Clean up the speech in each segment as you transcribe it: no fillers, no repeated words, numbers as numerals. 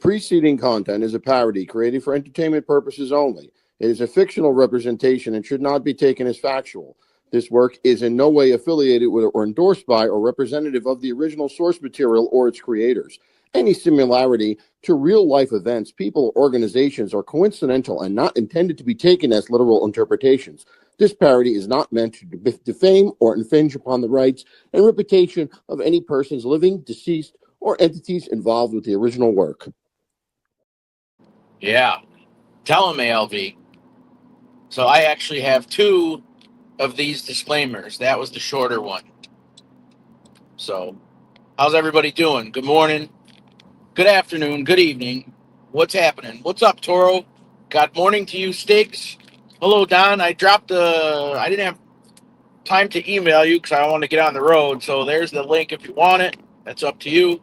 preceding content is a parody created for entertainment purposes only. It is a fictional representation and should not be taken as factual. This work is in no way affiliated with or endorsed by or representative of the original source material or its creators. Any similarity to real-life events, people, or organizations are coincidental and not intended to be taken as literal interpretations. This parody is not meant to defame or infringe upon the rights and reputation of any persons living, deceased, or entities involved with the original work. Yeah. Tell him, ALV. So I actually have two of these disclaimers. That was the shorter one. So, how's everybody doing? Good morning, good afternoon, good evening. What's happening? What's up, Toro? Good morning to you, Stiggs. Hello, Don. I didn't have time to email you because I don't want to get on the road. So there's the link if you want it. That's up to you.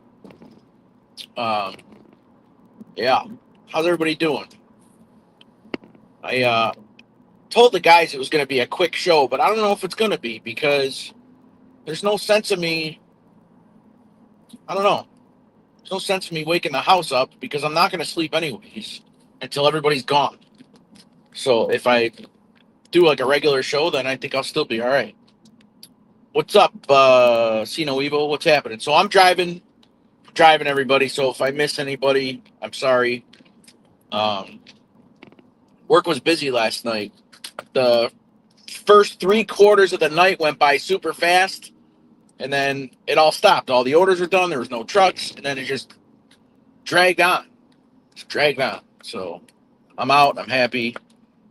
Yeah. How's everybody doing? I told the guys it was going to be a quick show, but I don't know if it's going to be because there's no sense of me. I don't know. There's no sense of me waking the house up because I'm not going to sleep anyways until everybody's gone. So if I do like a regular show, then I think I'll still be all right. What's up, Sino Evo? What's happening? So I'm driving everybody. So if I miss anybody, I'm sorry. Work was busy last night. The first 3/4 of the night went by super fast, and then it all stopped. All the orders were done. There was no trucks, and then it just dragged on. So I'm out. I'm happy.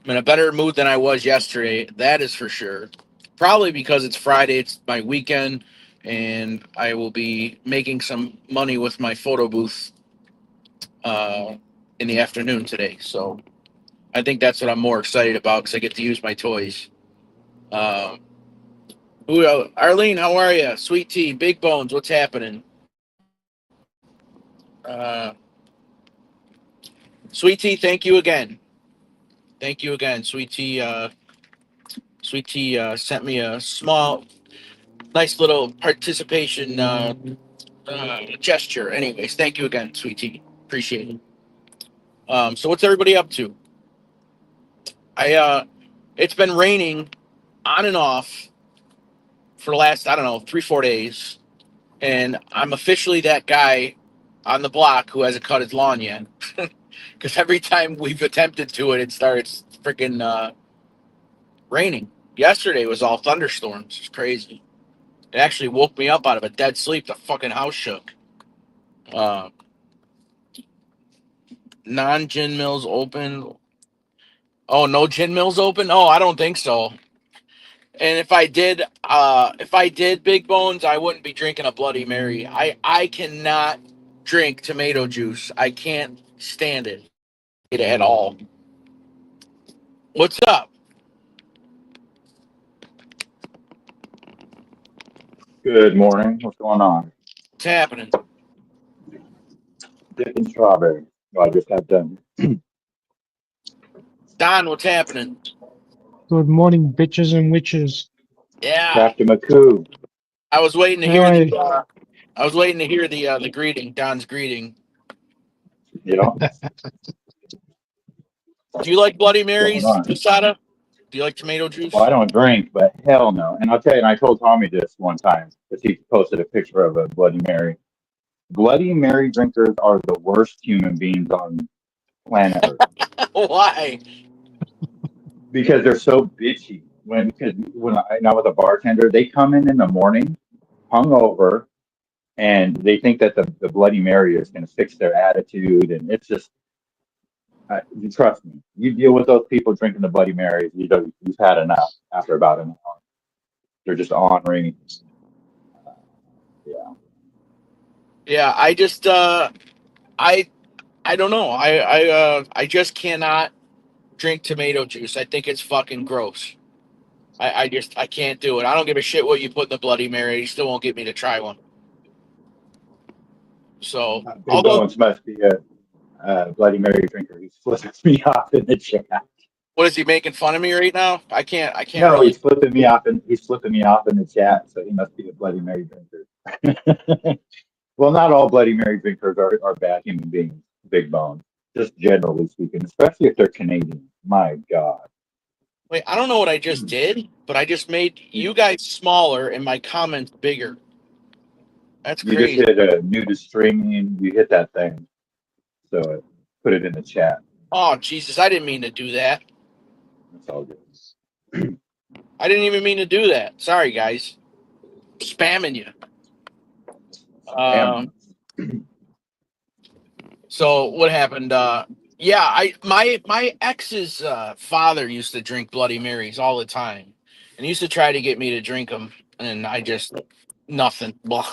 I'm in a better mood than I was yesterday. That is for sure. Probably because it's Friday. It's my weekend, and I will be making some money with my photo booth in the afternoon today. So I think that's what I'm more excited about because I get to use my toys. Arlene, how are you? Sweet Tea, Big Bones, what's happening? Sweet Tea, thank you again. Sweet Tea sent me a nice little participation gesture. Anyways, thank you again, Sweet Tea. Appreciate it. So what's everybody up to? It's been raining on and off for the last, 3-4 days. And I'm officially that guy on the block who hasn't cut his lawn yet. Because every time we've attempted to it starts freaking raining. Yesterday was all thunderstorms. It's crazy. It actually woke me up out of a dead sleep. The fucking house shook. Non-gin mills open. Oh, no gin mills open? Oh, I don't think so. And if I did Big Bones, I wouldn't be drinking a Bloody Mary. I cannot drink tomato juice. I can't stand it at all. What's up? Good morning. What's going on? What's happening? Dipping strawberry. Well, I just had done. Don, what's happening? Good morning, bitches and witches. Yeah. Captain McCoo. I was waiting to hear Hi. the greeting, Don's greeting. You know? Do you like Bloody Marys, What's going on? Posada? Do you like tomato juice? Well, I don't drink, but hell no. And I'll tell you, and I told Tommy this one time because he posted a picture of a Bloody Mary. Bloody Mary drinkers are the worst human beings on planet Earth. Why? Because they're so bitchy. When I was a bartender, they come in the morning, hungover, and they think that the Bloody Mary is going to fix their attitude, and it's just. Trust me, you deal with those people drinking the Bloody Marys, you've had enough after about an hour. They're just ornery. Yeah. Yeah, I just I don't know. I just cannot drink tomato juice. I think it's fucking gross. I can't do it. I don't give a shit what you put in the Bloody Mary. You still won't get me to try one. So, Big Bones must be a Bloody Mary drinker. He's flipping me off in the chat. What is he making fun of me right now? I can't. No, really. he's flipping me off in the chat. So he must be a Bloody Mary drinker. Well, not all Bloody Mary drinkers are bad human beings. big bone. Just generally speaking, especially if they're Canadian. My God. Wait, I don't know what I just did, but I just made you guys smaller and my comments bigger. That's You just crazy. hit a new to streaming. You hit that thing. So put it in the chat. Oh, Jesus, I didn't mean to do that. That's all good. I didn't even mean to do that. Sorry, guys. Spamming you. Damn. So what happened? My ex's father used to drink Bloody Marys all the time, and he used to try to get me to drink them, and I just nothing. Blah.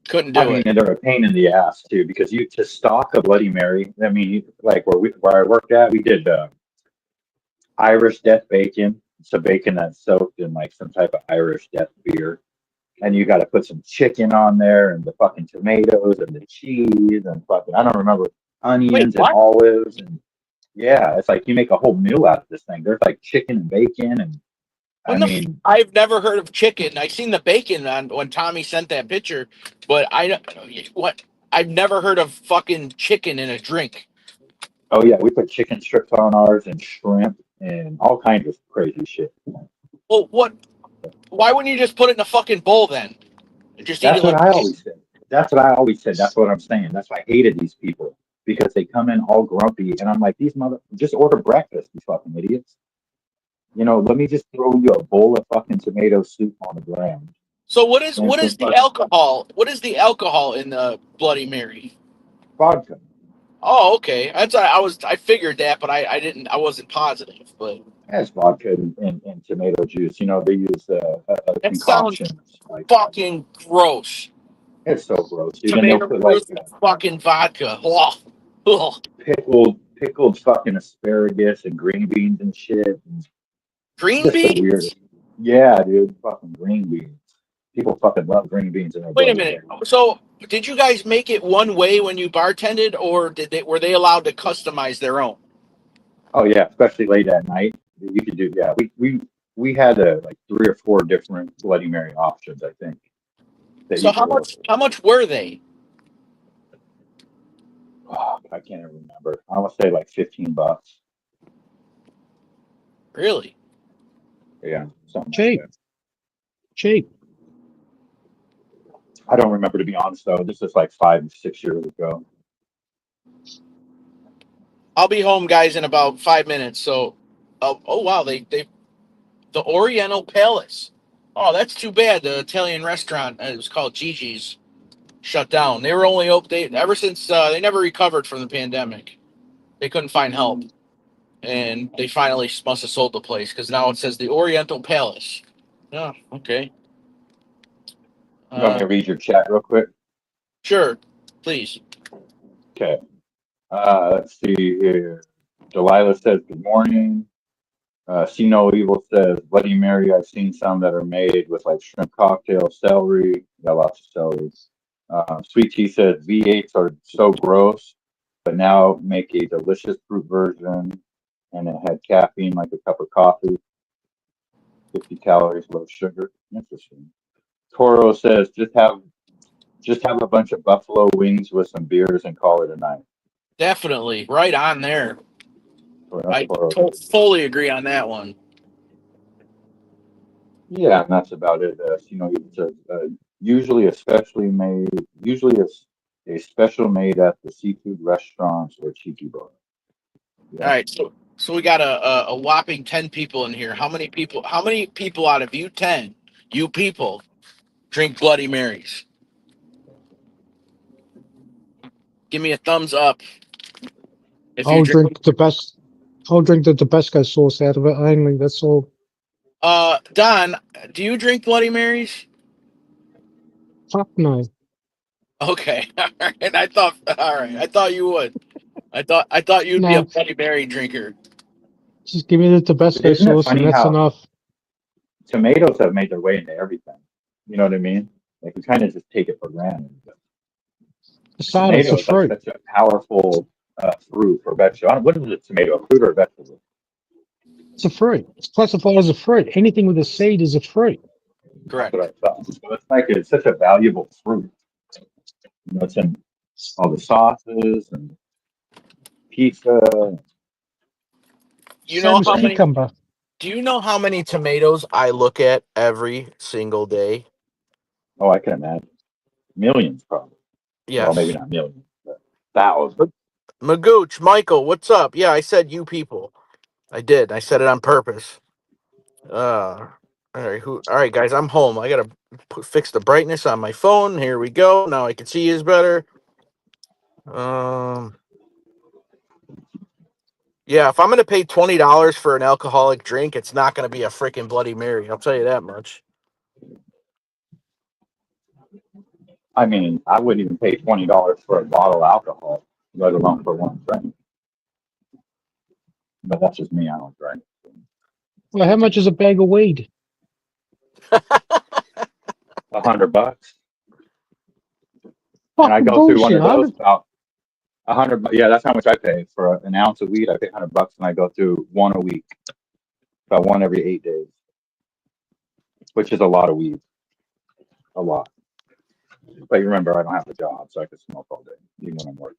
Couldn't I do mean, it. and they're a pain in the ass too, because you to stock a Bloody Mary. I mean, like where I worked at, we did Irish Death bacon. It's a bacon that's soaked in like some type of Irish Death beer, and you got to put some chicken on there, and the fucking tomatoes, and the cheese, and fucking I don't remember Wait, onions and what? olives, and yeah, it's like you make a whole meal out of this thing. There's like chicken and bacon, and I mean, I've never heard of chicken. I seen the bacon on when Tommy sent that picture, but what? I've never heard of fucking chicken in a drink. oh yeah, we put chicken strips on ours and shrimp and all kinds of crazy shit. Well, what? Why wouldn't you just put it in a fucking bowl then? And just eat That's it what like I this? always said. That's what I always said. That's what I'm saying. That's why I hated these people because they come in all grumpy, and I'm like, these just order breakfast, you fucking idiots. You know, let me just throw you a bowl of fucking tomato soup on the ground So what is and what some is the fucking alcohol? What is the alcohol in the Bloody Mary? vodka. Oh, okay. I figured that, but I wasn't positive. But That's vodka and tomato juice. You know, they use a that sounds concoction like that. fucking gross. It's so gross, dude. And they'll Tomato put like juice and fucking vodka. Ugh. Ugh. pickled fucking asparagus and green beans and shit. And Green just the beans? weirdest. Yeah, dude, fucking green beans. People fucking love green beans in their Wait a Bloody minute. Mary. So did you guys make it one way when you bartended, or were they allowed to customize their own? Oh yeah, especially late at night. You could do yeah. We had like 3 or 4 different Bloody Mary options, I think, that So you could order. how much were they? Oh, I can't even remember. I want to say like $15. Really? Yeah, something like Cheap, that. cheap. I don't remember to be honest though. This is like 5, 6 years ago. I'll be home, guys, in about 5 minutes. So, oh wow, they the Oriental Palace. Oh, that's too bad. The Italian restaurant, it was called Gigi's, shut down. They were only open ever since they never recovered from the pandemic. They couldn't find help, and they finally must have sold the place because now it says the Oriental Palace. Oh, okay. You want me to read your chat real quick? Sure, please. Okay. Let's see here. Delilah says good morning. See No Evil says Bloody Mary. I've seen some that are made with like shrimp cocktail, celery. Got lots of celery. Sweet Tea says V8s are so gross, but now make a delicious fruit version, and it had caffeine like a cup of coffee, 50 calories, low sugar. Interesting. Toro says just have a bunch of buffalo wings with some beers and call it a night. Definitely, right on there. I Toro. fully agree on that one. Yeah, and that's about it. You know, it's usually a special made at the seafood restaurants or cheeky bar. Yeah. All right, so we got a whopping 10 people in here. How many people out of you 10, you people, drink Bloody Marys? Give me a thumbs up if you I'll drink. drink the best. I'll drink the Tabasco sauce out of it only. That's all. Don, do you drink Bloody Marys? Fuck no. Okay, all right. I thought you would. I thought you'd be a No, Bloody Mary drinker. just give me the Tabasco Isn't it sauce and funny that's how enough. tomatoes have made their way into everything? You know what I mean? Like we kind of just take it for granted. The start, it's a Tomato is like fruit. such a powerful fruit or vegetable. What is a tomato? A fruit or a vegetable? It's a fruit. It's classified as a fruit. Anything with a seed is a fruit. That's Correct. what I thought. So it's like it's such a valuable fruit. You know, it's in all the sauces and pizza. You Same know as how many? cucumber. Do you know how many tomatoes I look at every single day? Oh, I can imagine. Millions, probably. Well, maybe Yes. not millions, but thousands. Magooch, Michael, what's up? Yeah, I said you people. I did. I said it on purpose. All right, all right, guys, I'm home. I gotta fix the brightness on my phone. Here we go. Now I can see you better. Um, yeah, if I'm gonna pay $20 for an alcoholic drink, it's not gonna be a freaking Bloody Mary. I'll tell you that much. I mean, I wouldn't even pay $20 for a bottle of alcohol, let alone for one drink. But that's just me. I don't drink. Well, how much is a bag of weed? $100, and I Fucking go through one bullshit. of those about 100. Yeah, that's how much I pay for an ounce of weed. I pay $100, and I go through one a week, about one every 8 days, which is a lot of weed, a lot. But you remember, I don't have a job, so I can smoke all day, even when I'm working.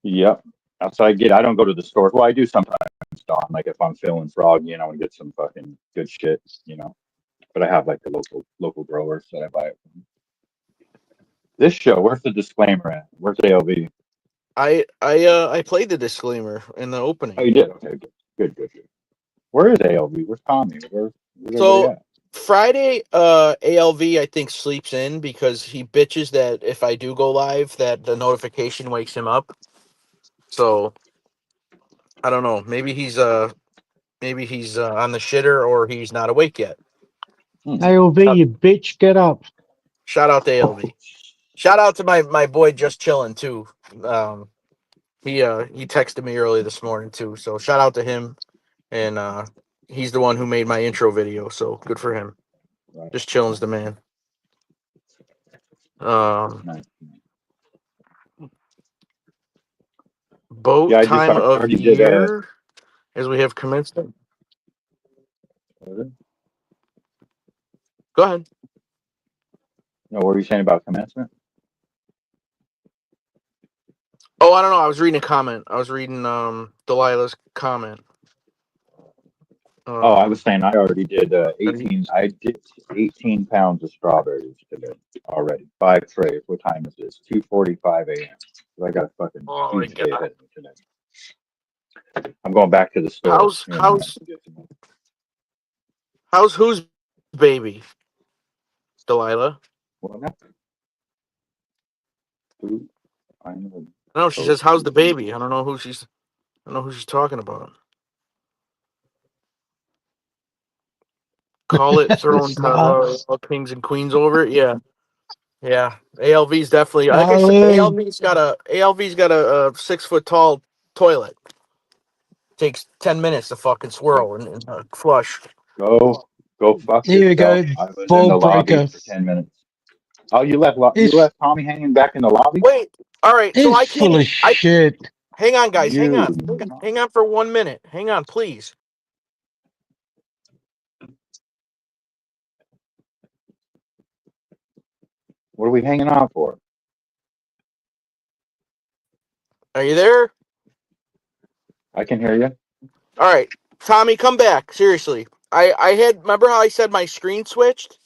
Yep. That's what I get. I don't go to the store. Well, I do sometimes, Don. Like if I'm feeling froggy, and get some fucking good shit, But I have like the local growers that I buy it from. This show, where's the disclaimer at? Where's ALV? I played the disclaimer in the opening. Oh, you did. Okay, good. Where is ALV? Where's Tommy? Where's everybody So at? Friday, ALV I think sleeps in because he bitches that if I do go live, that the notification wakes him up. So I don't know. Maybe he's on the shitter or he's not awake yet. ALV, you bitch, get up. Shout out to ALV. Shout out to my boy Just Chillin' too. He texted me early this morning too. So shout out to him, and he's the one who made my intro video. So good for him. Right. Just Chillin's the man. Nice. Boat Yeah, I time of already did. year as we have commencement. No, Go ahead. what were you saying about commencement? Oh, I don't know. I was reading a comment. I was reading Delilah's comment. Oh, I was saying I already did that 18. I did 18 pounds of strawberries today already. 5 trays. What time is this? 2:45 a.m. So I got a fucking Oh my huge day God. ahead of me today. I'm going back to the store. How's whose baby? Delilah. What happened? Who? I know. No, she says, "How's the baby?" I don't know who she's talking about. Call it throwing Smart. kings and queens over it. Yeah, yeah. ALV's definitely. Like I said, Oh, ALV's got a 6 foot tall toilet. Takes 10 minutes to fucking swirl and flush. Go fuck here we go. yourself. I was in Ball the lobby breaker. for 10 minutes. Oh, you He's, left Tommy hanging back in the lobby? Wait. All right. So he's I can't. full of shit. Hang on, guys. Hang You. on. Hang on for 1 minute. Hang on, please. What are we hanging out for? Are you there? I can hear you. All right, Tommy, come back. Seriously. I had remember how I said my screen switched?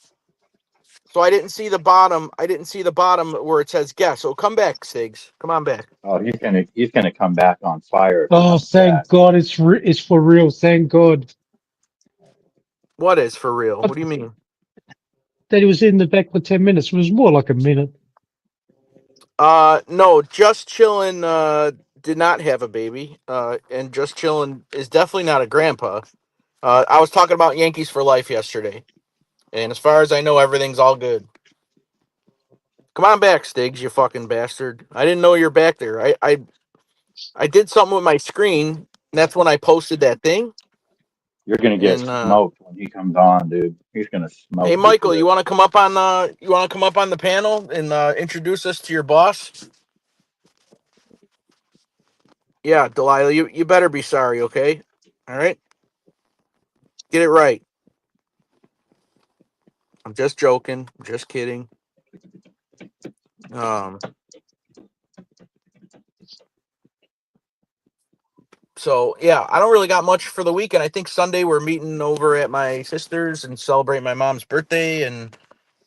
So I didn't see the bottom. I didn't see the bottom where it says guest. So come back, Stigs. Come on back. Oh, he's gonna come back on fire if he Oh, comes back. thank God it's for real. Thank God. What is for real? What do you mean? That he was in the back for 10 minutes. It was more like a minute. No, Just Chillin' did not have a baby. And Just Chillin' is definitely not a grandpa. I was talking about Yankees for life yesterday. And as far as I know, everything's all good. Come on back, Stigs, you fucking bastard. I didn't know you're back there. I did something with my screen. And that's when I posted that thing. You're gonna get And smoked when he comes on, dude. He's gonna smoke hey, you Michael, for you this. want to come up on the panel and introduce us to your boss? Yeah, Delilah, you better be sorry, okay? All right, get it right. I'm just joking. I'm just kidding. So yeah, I don't really got much for the weekend. I think Sunday we're meeting over at my sister's and celebrate my mom's birthday, I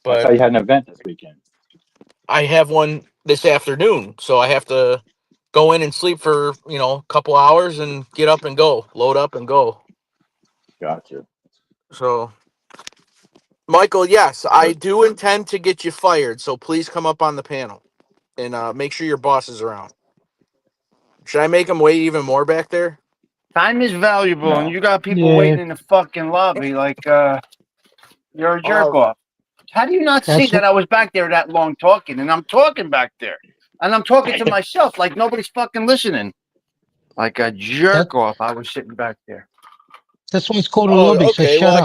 but thought you had an event this weekend. I have one this afternoon, so I have to go in and sleep for a couple hours and get up and go, load up and go. Gotcha. So, Michael, yes, I do intend to get you fired. So please come up on the panel and make sure your boss is around. Should I make him wait even more back there? Time is valuable, No. and you got people Yeah. waiting in the fucking lobby like you're a jerk off. How do you not see That's that I was back there that long talking, and I'm talking back there, and I'm talking to myself like nobody's fucking listening, like a jerk off. I was sitting back there. That's why it's called a Oh, lobby. So okay. shut Well, up.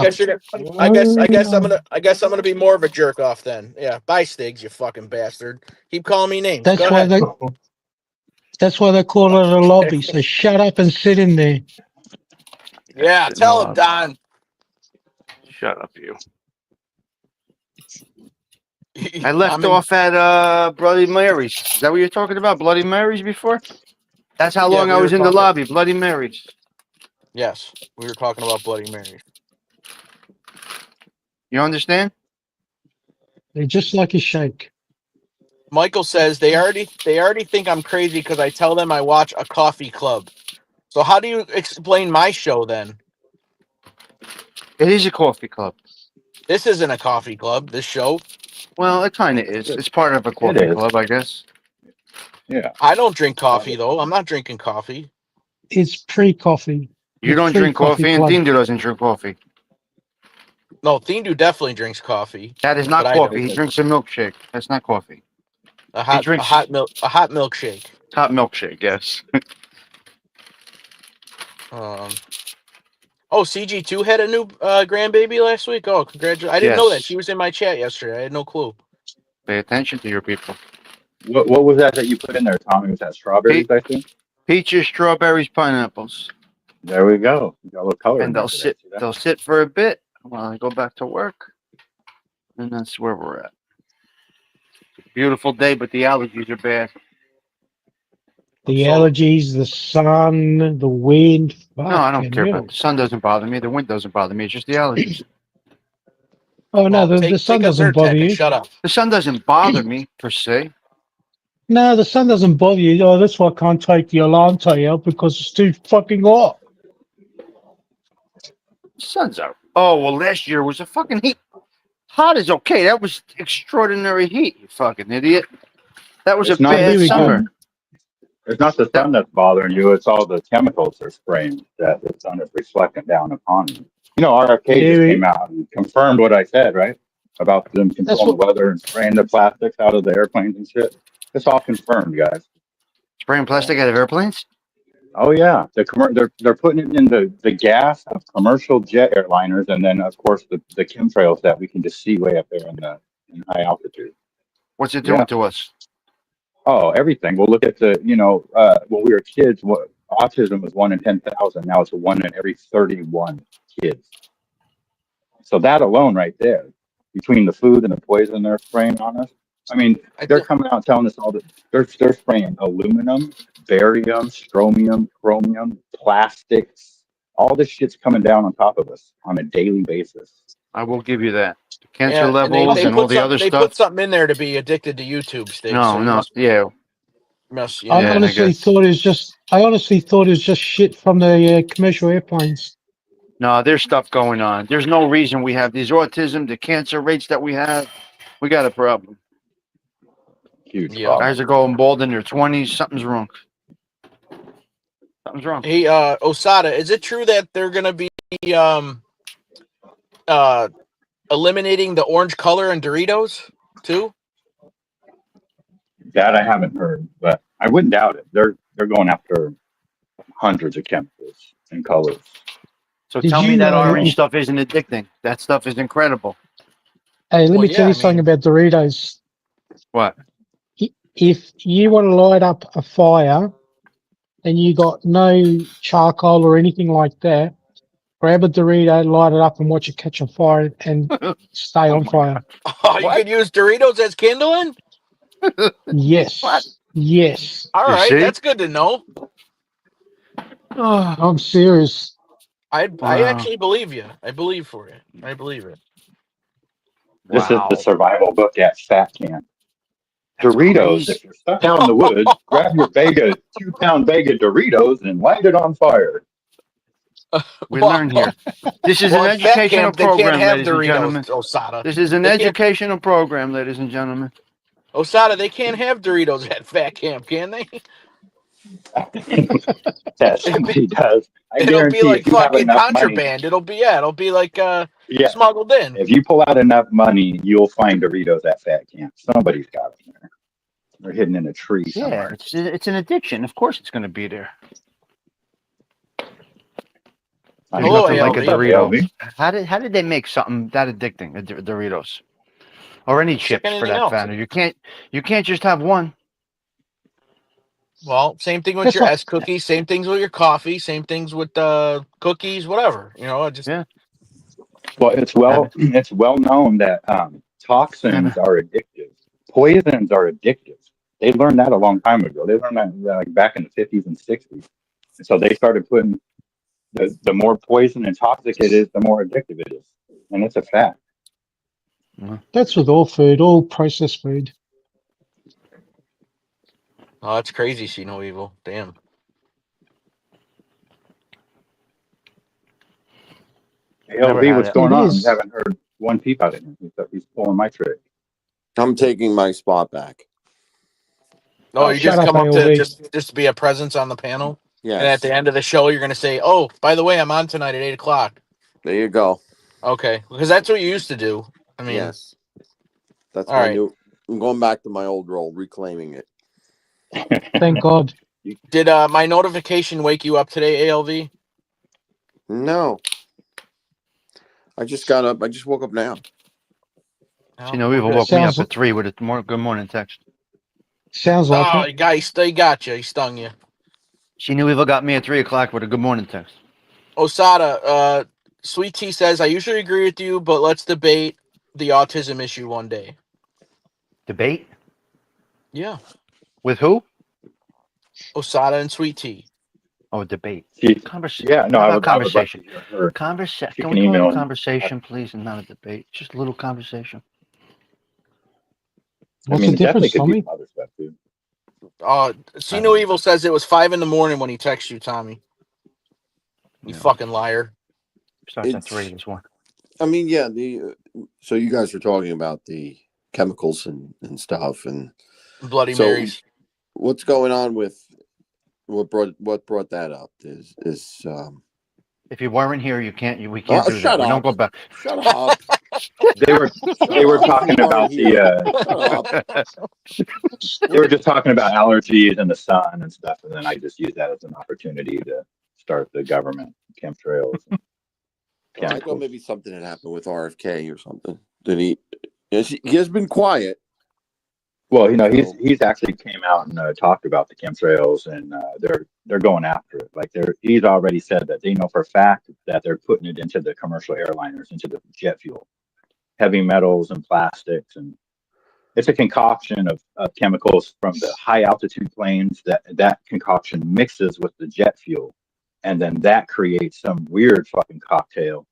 I guess I'm gonna be more of a jerk off then. Yeah, bye, Stiggs, you fucking bastard. Keep calling me names. That's Go why ahead. that's why they call it a lobby. So shut up and sit in there. Yeah, Sit in tell the him, lobby. Don. Shut up, you. I left off at Bloody Mary's. Is that what you're talking about? Bloody Mary's before? That's how Yeah, long we I were was in the talking- lobby. Bloody Mary's. Yes, we were talking about Bloody Mary. You understand? They're just like a shake. Michael says they already think I'm crazy because I tell them I watch a coffee club. So how do you explain my show then? It is a coffee club. This isn't a coffee club. This show. Well, it kind of is. It's part of a coffee is. club, I guess. Yeah. I don't drink coffee though. I'm not drinking coffee. It's pre-coffee. You don't drink coffee, and club. Tinder doesn't drink coffee. No, Thindu definitely drinks coffee. That is not But I coffee. don't. He drinks a milkshake. That's not coffee. A hot drinks- milkshake. Hot milkshake, yes. CG2 had a new grandbaby last week. Oh, congratulations! I didn't know that. Yes. She was in my chat yesterday. I had no clue. Pay attention to your people. What was that you put in there, Tommy? Was that strawberries, I think? Peaches, strawberries, pineapples. There we go. You got a little color. in And there they'll for sit. that. See that? They'll sit for a bit while I go back to work. And that's where we're at. Beautiful day, but the allergies are bad. The So- allergies, the sun, the wind. No, I don't Fucking care hell. about the sun. Doesn't bother me. The wind doesn't bother me. It's just the allergies. Oh no, Well, the sun take a doesn't Zyrtec bother and you. Shut up. The sun doesn't bother me per se. No, the sun doesn't bother you. Oh, that's why I can't take the alarm tag out because it's too fucking hot. Sun's out. Oh well, last year was a fucking heat. Hot is okay. That was extraordinary heat. You fucking idiot. That was It's a not bad the summer. sun. It's not the sun that's bothering you. It's all the chemicals they're spraying that the sun is reflecting down upon you. You know, RFK just Yeah, came out and confirmed what I said, right? About them controlling the weather and spraying the plastics out of the airplanes and shit. It's all confirmed, guys. Spraying plastic out of airplanes. Oh yeah, they're putting it in the gas of commercial jet airliners, and then of course the chemtrails that we can just see way up there in high altitude. What's it doing Yeah. to us? Oh, everything. Well, look at when we were kids, autism was 1 in 10,000. Now it's 1 in every 31 kids. So that alone, right there, between the food and the poison they're spraying on us. I mean, they're coming out telling us all that they're spraying aluminum, barium, strontium, chromium, plastics. All this shit's coming down on top of us on a daily basis. I will give you that. The cancer Yeah, levels and all the other They stuff. put something in there to be addicted to YouTube. Sticks. No, so you no, must- yeah. must- I Yeah, I honestly guess. thought it was just. I honestly thought it was just shit from the commercial airplanes. No, there's stuff going on. There's no reason we have these autism, the cancer rates that we have. We got a problem. Huge Yeah. problem. Guys are going bald in their 20s. Something's wrong. Something's wrong. Hey, Osada, is it true that they're gonna be eliminating the orange color in Doritos too? That I haven't heard, but I wouldn't doubt it. They're going after hundreds of chemicals and colors. So Did tell you me that know- orange stuff isn't addicting. That stuff is incredible. Hey, let Well, me tell yeah, you I something mean- about Doritos. What? If you want to light up a fire and you got no charcoal or anything like that, grab a Dorito, light it up, and watch it catch on fire and stay on fire. Oh, you What? could use Doritos as kindling? Yes. What? Yes. All You right, see? that's good to know. Oh, I'm serious. I Wow. actually believe you. I believe for you. I believe it. This is the wow. survival book at Fat Camp. That's Doritos. crazy. If you're stuck out in the woods, grab your 2-pound bag of Doritos and light it on fire. We Well, learn here. This is well, an in Fat educational Camp they can't program, have ladies and gentlemen. Doritos, Osada. This is an They can't- educational program, ladies and gentlemen. Osada, they can't have Doritos at Fat Camp, can they? That somebody does. I It'll be guarantee like if you have fucking enough money, contraband. It'll be like yeah, smuggled in. if you pull out enough money, you'll find Doritos at Fat Camp. Somebody's got them there. They're hidden in a tree Yeah, somewhere. it's an addiction. Of course, it's going to be there. There's Hello, nothing like a ALV. Dorito. How did they make something that addicting? Doritos, or any It's like chips for anything that else. matter. You can't just have one. Well, same thing with That's your what- S cookies. Same things with your coffee. Same things with cookies. Whatever. Just Yeah. Well, it's well known that toxins are addictive. Poisons are addictive. They learned that a long time ago. They learned that like back in the 50s and 60s. And so they started putting the more poison and toxic it is, the more addictive it is. And it's a fact. That's with all food, all processed food. Oh, that's crazy. See no evil. Damn. Hey, Never LV, had what's it. going It on? is. We haven't heard one peep out of him. He's pulling my trick. I'm taking my spot back. Oh, Oh, you shut just up, come up to ALV. just to be a presence on the panel, and at Yes. the end of the show, you're gonna say, "Oh, by the way, I'm on tonight at 8:00." There you go. Okay, because that's what you used to do. I mean, Yes. That's all my right. new. I'm going back to my old role, reclaiming it. Thank God. Did my notification wake you up today, ALV? No. I just got up. I just woke up now. You know, Evil good. woke me up Sounds- at 3 with a good morning text. Sounds like Oh, it. he got you. He stung you. She knew Evil got me at 3:00 with a good morning text. Osada, Sweet Tea says, I usually agree with you, but let's debate the autism issue one day. Debate Yeah. with who? Osada and Sweet Tea. Oh, debate. Conversation. Yeah, no, How I about would like conversation. to hear her. Conversation. You Can can we call it email a me. conversation, please, and not a debate? Just a little conversation. What's I mean, the it definitely difference, could be Tommy? some other stuff too. See No Evil says it was 5 a.m. when he texted you, Tommy. You Yeah. fucking liar. Starts at It's- 3. This one. I mean, yeah. So you guys were talking about the chemicals and stuff, and Bloody So- Marys. what's going on with what brought that up is If you weren't here, we can't do that. shut We up. don't go back. Shut up. They were talking about Shut up. they were just talking about allergies and the sun and stuff, and then I just used that as an opportunity to start the government chemtrails. And I thought chemicals. maybe something had happened with RFK or something. Did he? Yes, he has been quiet. Well, he's actually came out and talked about the chemtrails, and they're going after it. Like he's already said that they know for a fact that they're putting it into the commercial airliners, into the jet fuel, heavy metals and plastics, and it's a concoction of chemicals from the high altitude planes. That concoction mixes with the jet fuel, and then that creates some weird fucking cocktail.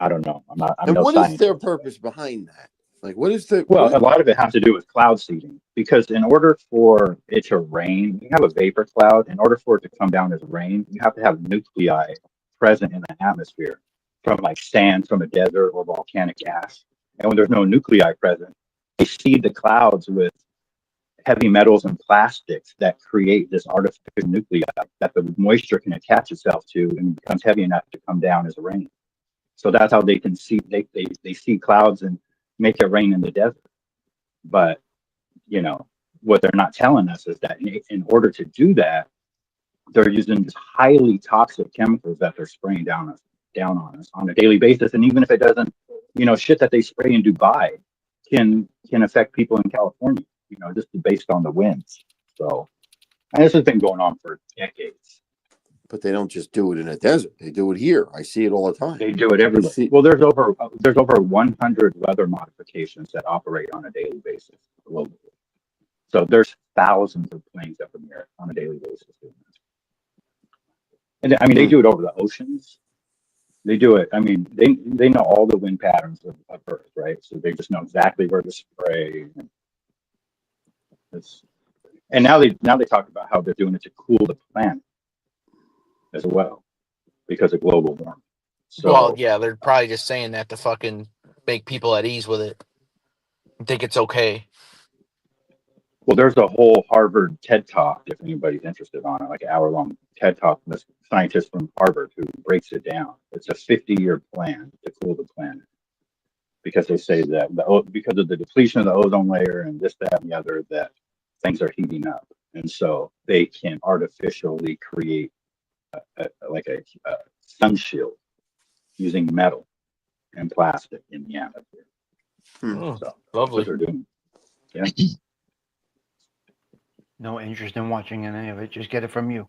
I don't know. I'm And no what is scientist. their purpose behind that? Like, what is the? Well, a lot of it has to do with cloud seeding, because in order for it to rain, you have a vapor cloud. In order for it to come down as rain, you have to have nuclei present in the atmosphere from like sand from a desert or volcanic gas. And when there's no nuclei present, they seed the clouds with heavy metals and plastics that create this artificial nuclei that the moisture can attach itself to and becomes heavy enough to come down as rain. So that's how they can see they see clouds and make it rain in the desert. But what they're not telling us is that in order to do that, they're using these highly toxic chemicals that they're spraying down on us on a daily basis. And even if it doesn't, shit that they spray in Dubai can affect people in California, just based on the winds. So, and this has been going on for decades. But they don't just do it in a desert. They do it here. I see it all the time. They do it everywhere. See- Well, there's over 100 weather modifications that operate on a daily basis globally. So there's thousands of planes up in the air on a daily basis doing this. And I mean, they do it over the oceans. They do it. I mean, they know all the wind patterns of Earth, right? So they just know exactly where to spray. And now they talk about how they're doing it to cool the planet as well because of global warming. So, Well, yeah, they're probably just saying that to fucking make people at ease with it. Think it's okay. well, there's a whole Harvard TED Talk, if anybody's interested on it, like an hour-long TED Talk from this scientist from Harvard who breaks it down. It's a 50-year plan to cool the planet because they say that because of the depletion of the ozone layer and this, that, and the other, that things are heating up. And so they can artificially create a sun shield using metal and plastic in the atmosphere. Oh, So that's lovely. what they're doing. Yeah. No interest in watching any of it. Just get it from you.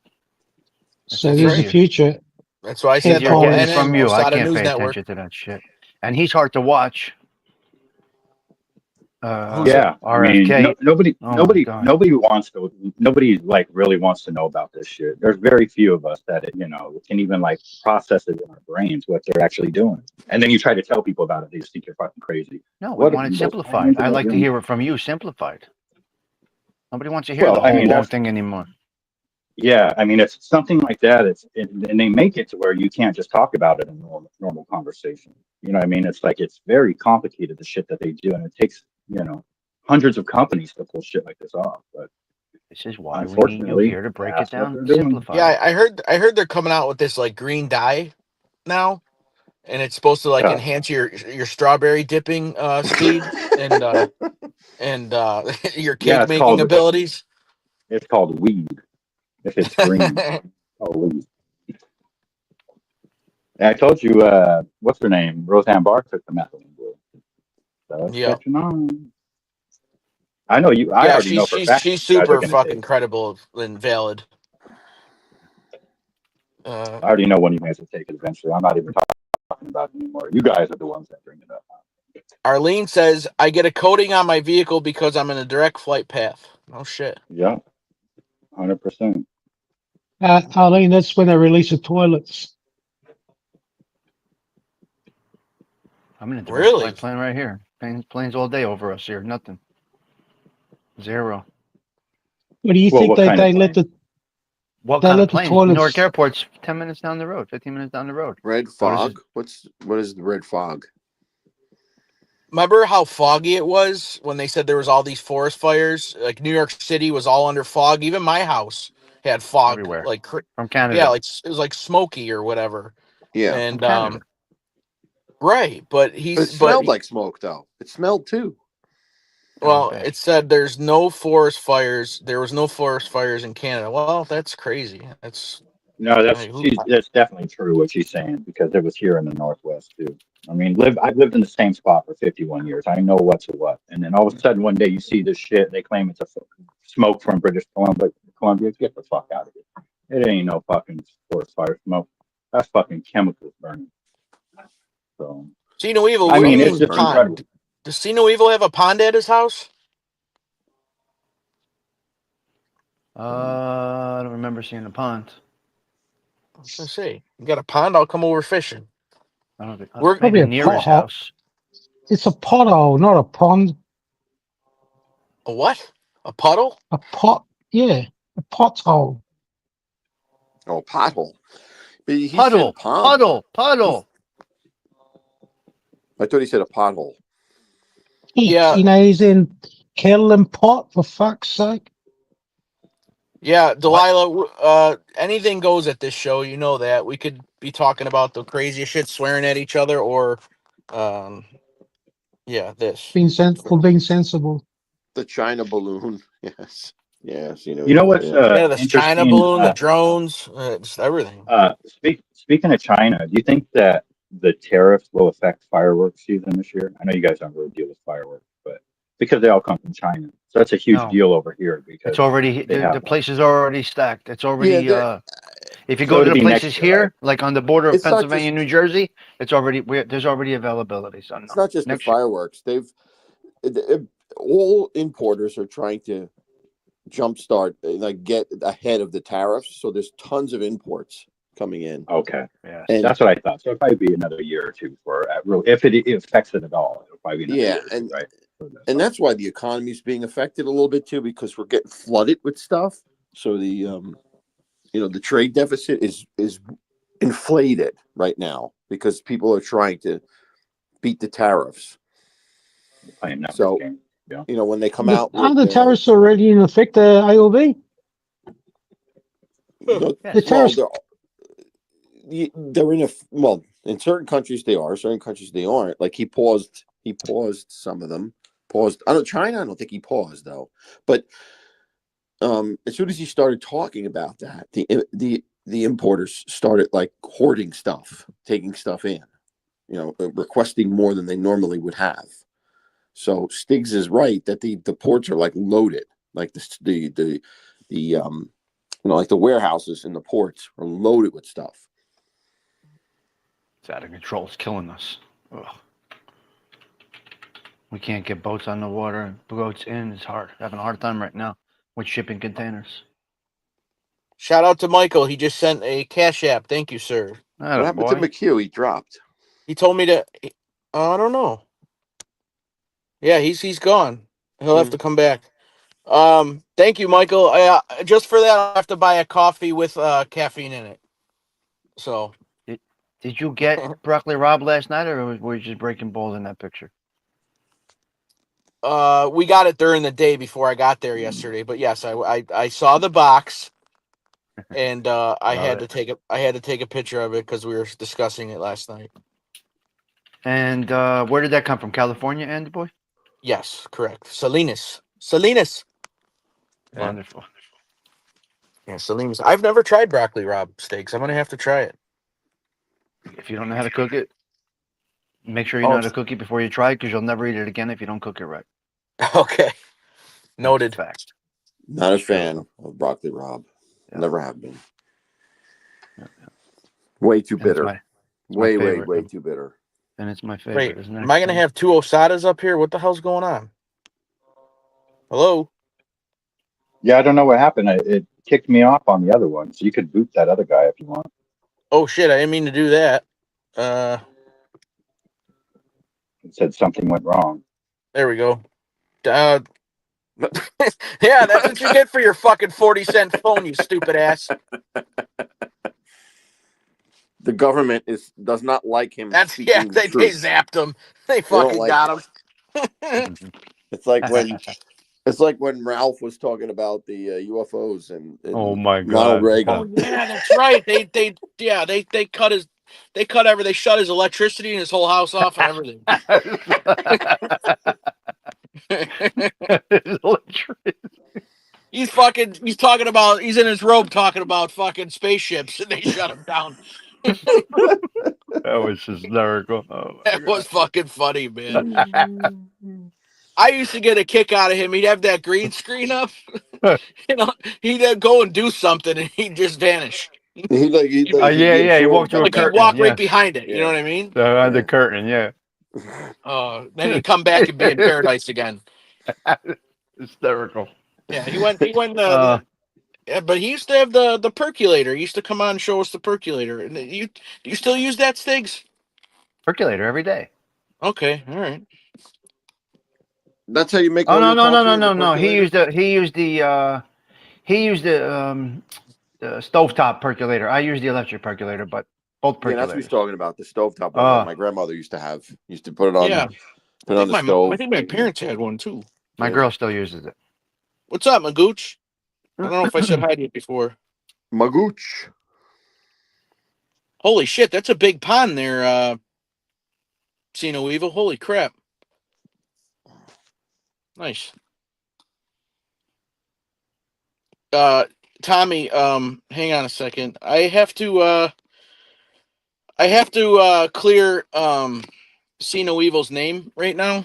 So That's there's the easier. future. That's why I said Easier they're getting getting it it from you. I outside of can't News pay Network. attention to that shit. And he's hard to watch. Yeah, I mean, RFK. nobody like really wants to know about this shit. There's very few of us that can even like process it in our brains what they're actually doing. And then you try to tell people about it, they just think you're fucking crazy. No, What we want are it those simplified. plans I that like to they're hear it from you simplified. Nobody wants to hear Well, the I whole mean, long that's- thing anymore. Yeah, I mean, it's something like that. And they make it to where you can't just talk about it in normal conversation. You know what I mean? It's like it's very complicated, the shit that they do, and it takes hundreds of companies to pull shit like this off. But This is why we need you unfortunately, here to break it that's what down, they're doing. simplify. Yeah, I heard they're coming out with this like green dye now, and it's supposed to like Yeah. enhance your strawberry dipping speed and your Yeah, cake it's making called- abilities. It's called weed. If it's green, oh weed. And I told you, what's her name? Roseanne Barr took the methylene blue. So it's Yeah. catching on. I know you. I Yeah, already know for a fact she's you guys are super gonna fucking take- credible and valid. I already know when you guys will take it eventually. I'm not even talking about it anymore. You guys are the ones that bring it up. Arlene says, I get a coating on my vehicle because I'm in a direct flight path. Oh, shit. Yeah, 100%. Arlene, that's when they release the toilets. I'm in a direct Really? flight plane right here. Planes all day over us here. Nothing. Zero. What do you Well, think what they kind of let the What They kind let of the plane? toilets- Newark Airport's 10 minutes down the road, 15 minutes down the road. Red What is fog. What is the red fog? Remember how foggy it was when they said there was all these forest fires? Like New York City was all under fog. Even my house had fog. Everywhere. Like, From Canada. yeah, like it was like smoky or whatever. Yeah, And Canada. right, but but it he's smelled like smoke though. It smelled too. well, bad. it said there's no forest fires. There was no forest fires in Canada. Well, that's crazy. That's No, Hey, who- that's definitely true what she's saying because it was here in the Northwest too. I mean, I've lived in the same spot for 51 years. I know what's what. And then all of a sudden one day you see this shit. They claim it's a smoke from British Columbia. Get the fuck out of here. It ain't no fucking forest fire smoke. That's fucking chemicals burning. So See No Evil. I What do you mean, mean it's just pond? incredible. Does See No Evil have a pond at his house? I don't remember seeing a pond. Let's see. You got a pond? I'll come over fishing. I don't think. We're- Maybe Probably a near his pothole. house. It's a pothole, not a pond. A what? A puddle? A pot, yeah, a pothole. Oh, pothole. But he Puddle. said pond. Puddle. I thought he said a pothole. Yeah. You know, he's in kettle and pot, for fuck's sake. Yeah, Delilah. Anything goes at this show. You know that. We could be talking about the craziest shit, swearing at each other, or, this. Being sensible. The China balloon. Yes. Yes. You know what's Yeah, the China interesting, balloon, the drones, just everything. Speaking of China, do you think that the tariffs will affect fireworks season this year? I know you guys don't really deal with fireworks, but because they all come from China. So that's a huge No. deal over here because It's already they the have places are already stacked. It's already Yeah, if you So go to it'll the be next places year, here, right? like on the border of it's not Pennsylvania, just New Jersey, it's already there's already availability. So it's no, not just the next year. fireworks. All importers are trying to jumpstart, like get ahead of the tariffs. So there's tons of imports coming in, Okay. Yes. and That's what I thought. So it'll probably be another year or two for if it affects it at all. It'll probably be another yeah, year or two, right? and that's why the economy is being affected a little bit too, because we're getting flooded with stuff. So the trade deficit is inflated right now because people are trying to beat the tariffs. Playing numbers So game. Yeah. when they come out with Are the tariffs already in effect, ALB? the The tariffs. they're in certain countries they are, certain countries they aren't. Like he paused some of them. China, I don't think he paused though. But as soon as he started talking about that, the importers started like hoarding stuff, taking stuff in, requesting more than they normally would have. So Stiggs is right that the ports are like loaded, like the like the warehouses in the ports are loaded with stuff. It's out of control. It's killing us. Ugh. We can't get boats on the water, boats in. It's hard. Having a hard time right now with shipping containers. Shout out to Michael. He just sent a Cash App. Thank you, sir. What happened to McHugh? He dropped. He told me to. I don't know. Yeah, he's gone. He'll have to come back. Thank you, Michael. Just for that, I have to buy a coffee with caffeine in it. So. Did you get Broccoli Rob last night, or were you just breaking balls in that picture? We got it during the day before I got there yesterday. But yes, I saw the box, and I had to take a picture of it because we were discussing it last night. And where did that come from? California, Andy boy? Yes, correct. Salinas. Wonderful. Yeah, Salinas. I've never tried broccoli Rob steaks. I'm gonna have to try it. If you don't know how to cook it, make sure you know how to cook it before you try it, because you'll never eat it again if you don't cook it right. Okay. Noted. That's a fact. Not a fan of broccoli Rob. Yeah. Never have been. Way too bitter. Way too bitter. And it's my favorite. Wait, Isn't it? am I going to have two Osadas up here? What the hell's going on? Hello? Yeah, I don't know what happened. It kicked me off on the other one, so you could boot that other guy if you want. Oh, shit. I didn't mean to do that. It said something went wrong. There we go. Yeah, that's what you get for your fucking 40-cent phone, you stupid ass. The government does not like him. They zapped him. They fucking got him. It's like when Ralph was talking about the UFOs and oh my God, Ronald Reagan. Oh yeah, that's right. They cut they shut his electricity and his whole house off and everything. He's in his robe talking about fucking spaceships and they shut him down. That was hysterical. Oh, that was fucking funny, man. I used to get a kick out of him. He'd have that green screen up. He'd go and do something and he'd just vanish. He walked through a curtain. He'd walk right behind it. Yeah. You know what I mean? The curtain, yeah. Then he'd come back and be in paradise again. Hysterical. Yeah, he went. But he used to have the percolator. He used to come on and show us the percolator. And do you still use that, Stiggs? Percolator every day. Okay, all right. That's how you make. Oh no. He used the stovetop percolator. I use the electric percolator, but both percolators. Yeah, that's what he's talking about. The stovetop one that my grandmother used to have. Used to put it on. Yeah. Put it on the stove. I think my parents had one too. My girl still uses it. What's up, Magooch? I don't know if I said hi to you before. Magooch. Holy shit, that's a big pond there, Sino Evil. Holy crap. Nice. Tommy, hang on a second. I have to clear Sino Evil's name right now.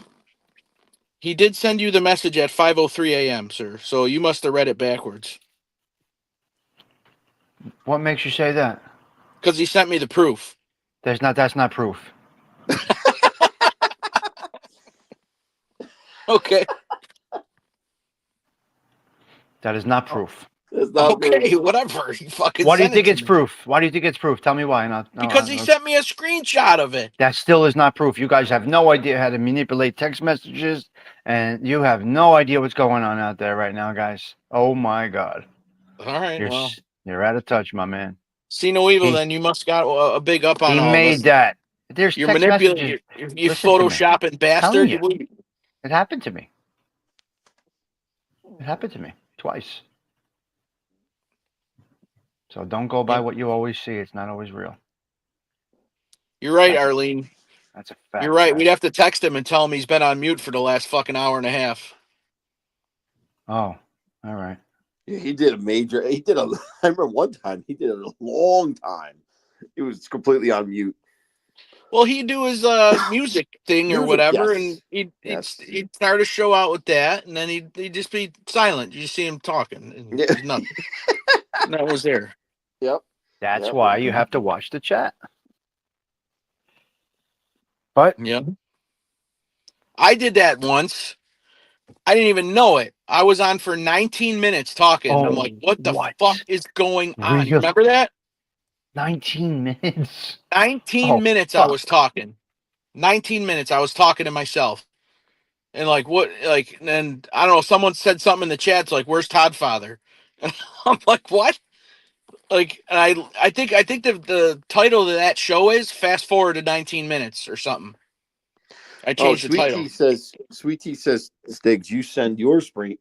He did send you the message at 5:03 a.m., sir. So you must have read it backwards. What makes you say that? Because he sent me the proof. That's not proof. Okay. That is not proof. That's not Okay, proof. whatever. He fucking Why do you sent it think to it's me. proof? Why do you think it's proof? Tell me why. Because he sent me a screenshot of it. That still is not proof. You guys have no idea how to manipulate text messages, and you have no idea what's going on out there right now, guys. Oh my God. All right, You're, well. you're out of touch, my man. See no evil, He- then you must got a big up on He all made of us. that. There's You're text manipulating. messages. You Listen to me. photoshopping Telling bastard. you. It happened to me. It happened to me twice. So don't go by what you always see. It's not always real. You're right, That's- Arlene. That's a fact. You're right. guys. We'd have to text him and tell him he's been on mute for the last fucking hour and a half. Oh, all right. Yeah, he did a major. I remember one time he did it a long time. He was completely on mute. Well, he'd do his music thing or Music, whatever, yes. and he'd Yes. start a show out with that, and then he'd just be silent. You just see him talking, and Yeah. there's nothing. That was there. Yep. That's Yep. why you have to watch the chat. But Yeah. I did that once. I didn't even know it. I was on for 19 minutes talking. Oh, I'm like, what the what? fuck is going on? Really? You remember that? 19 minutes. 19 Oh, minutes I fuck. was talking. 19 minutes I was talking to myself. And like what like and I don't know, someone said something in the chat, like, where's Todd Father? And I'm like, what? Like, and I think the title of that show is Fast Forward to 19 Minutes or something. I changed the title. Sweet Tea says, Stiggs, you send your screenshot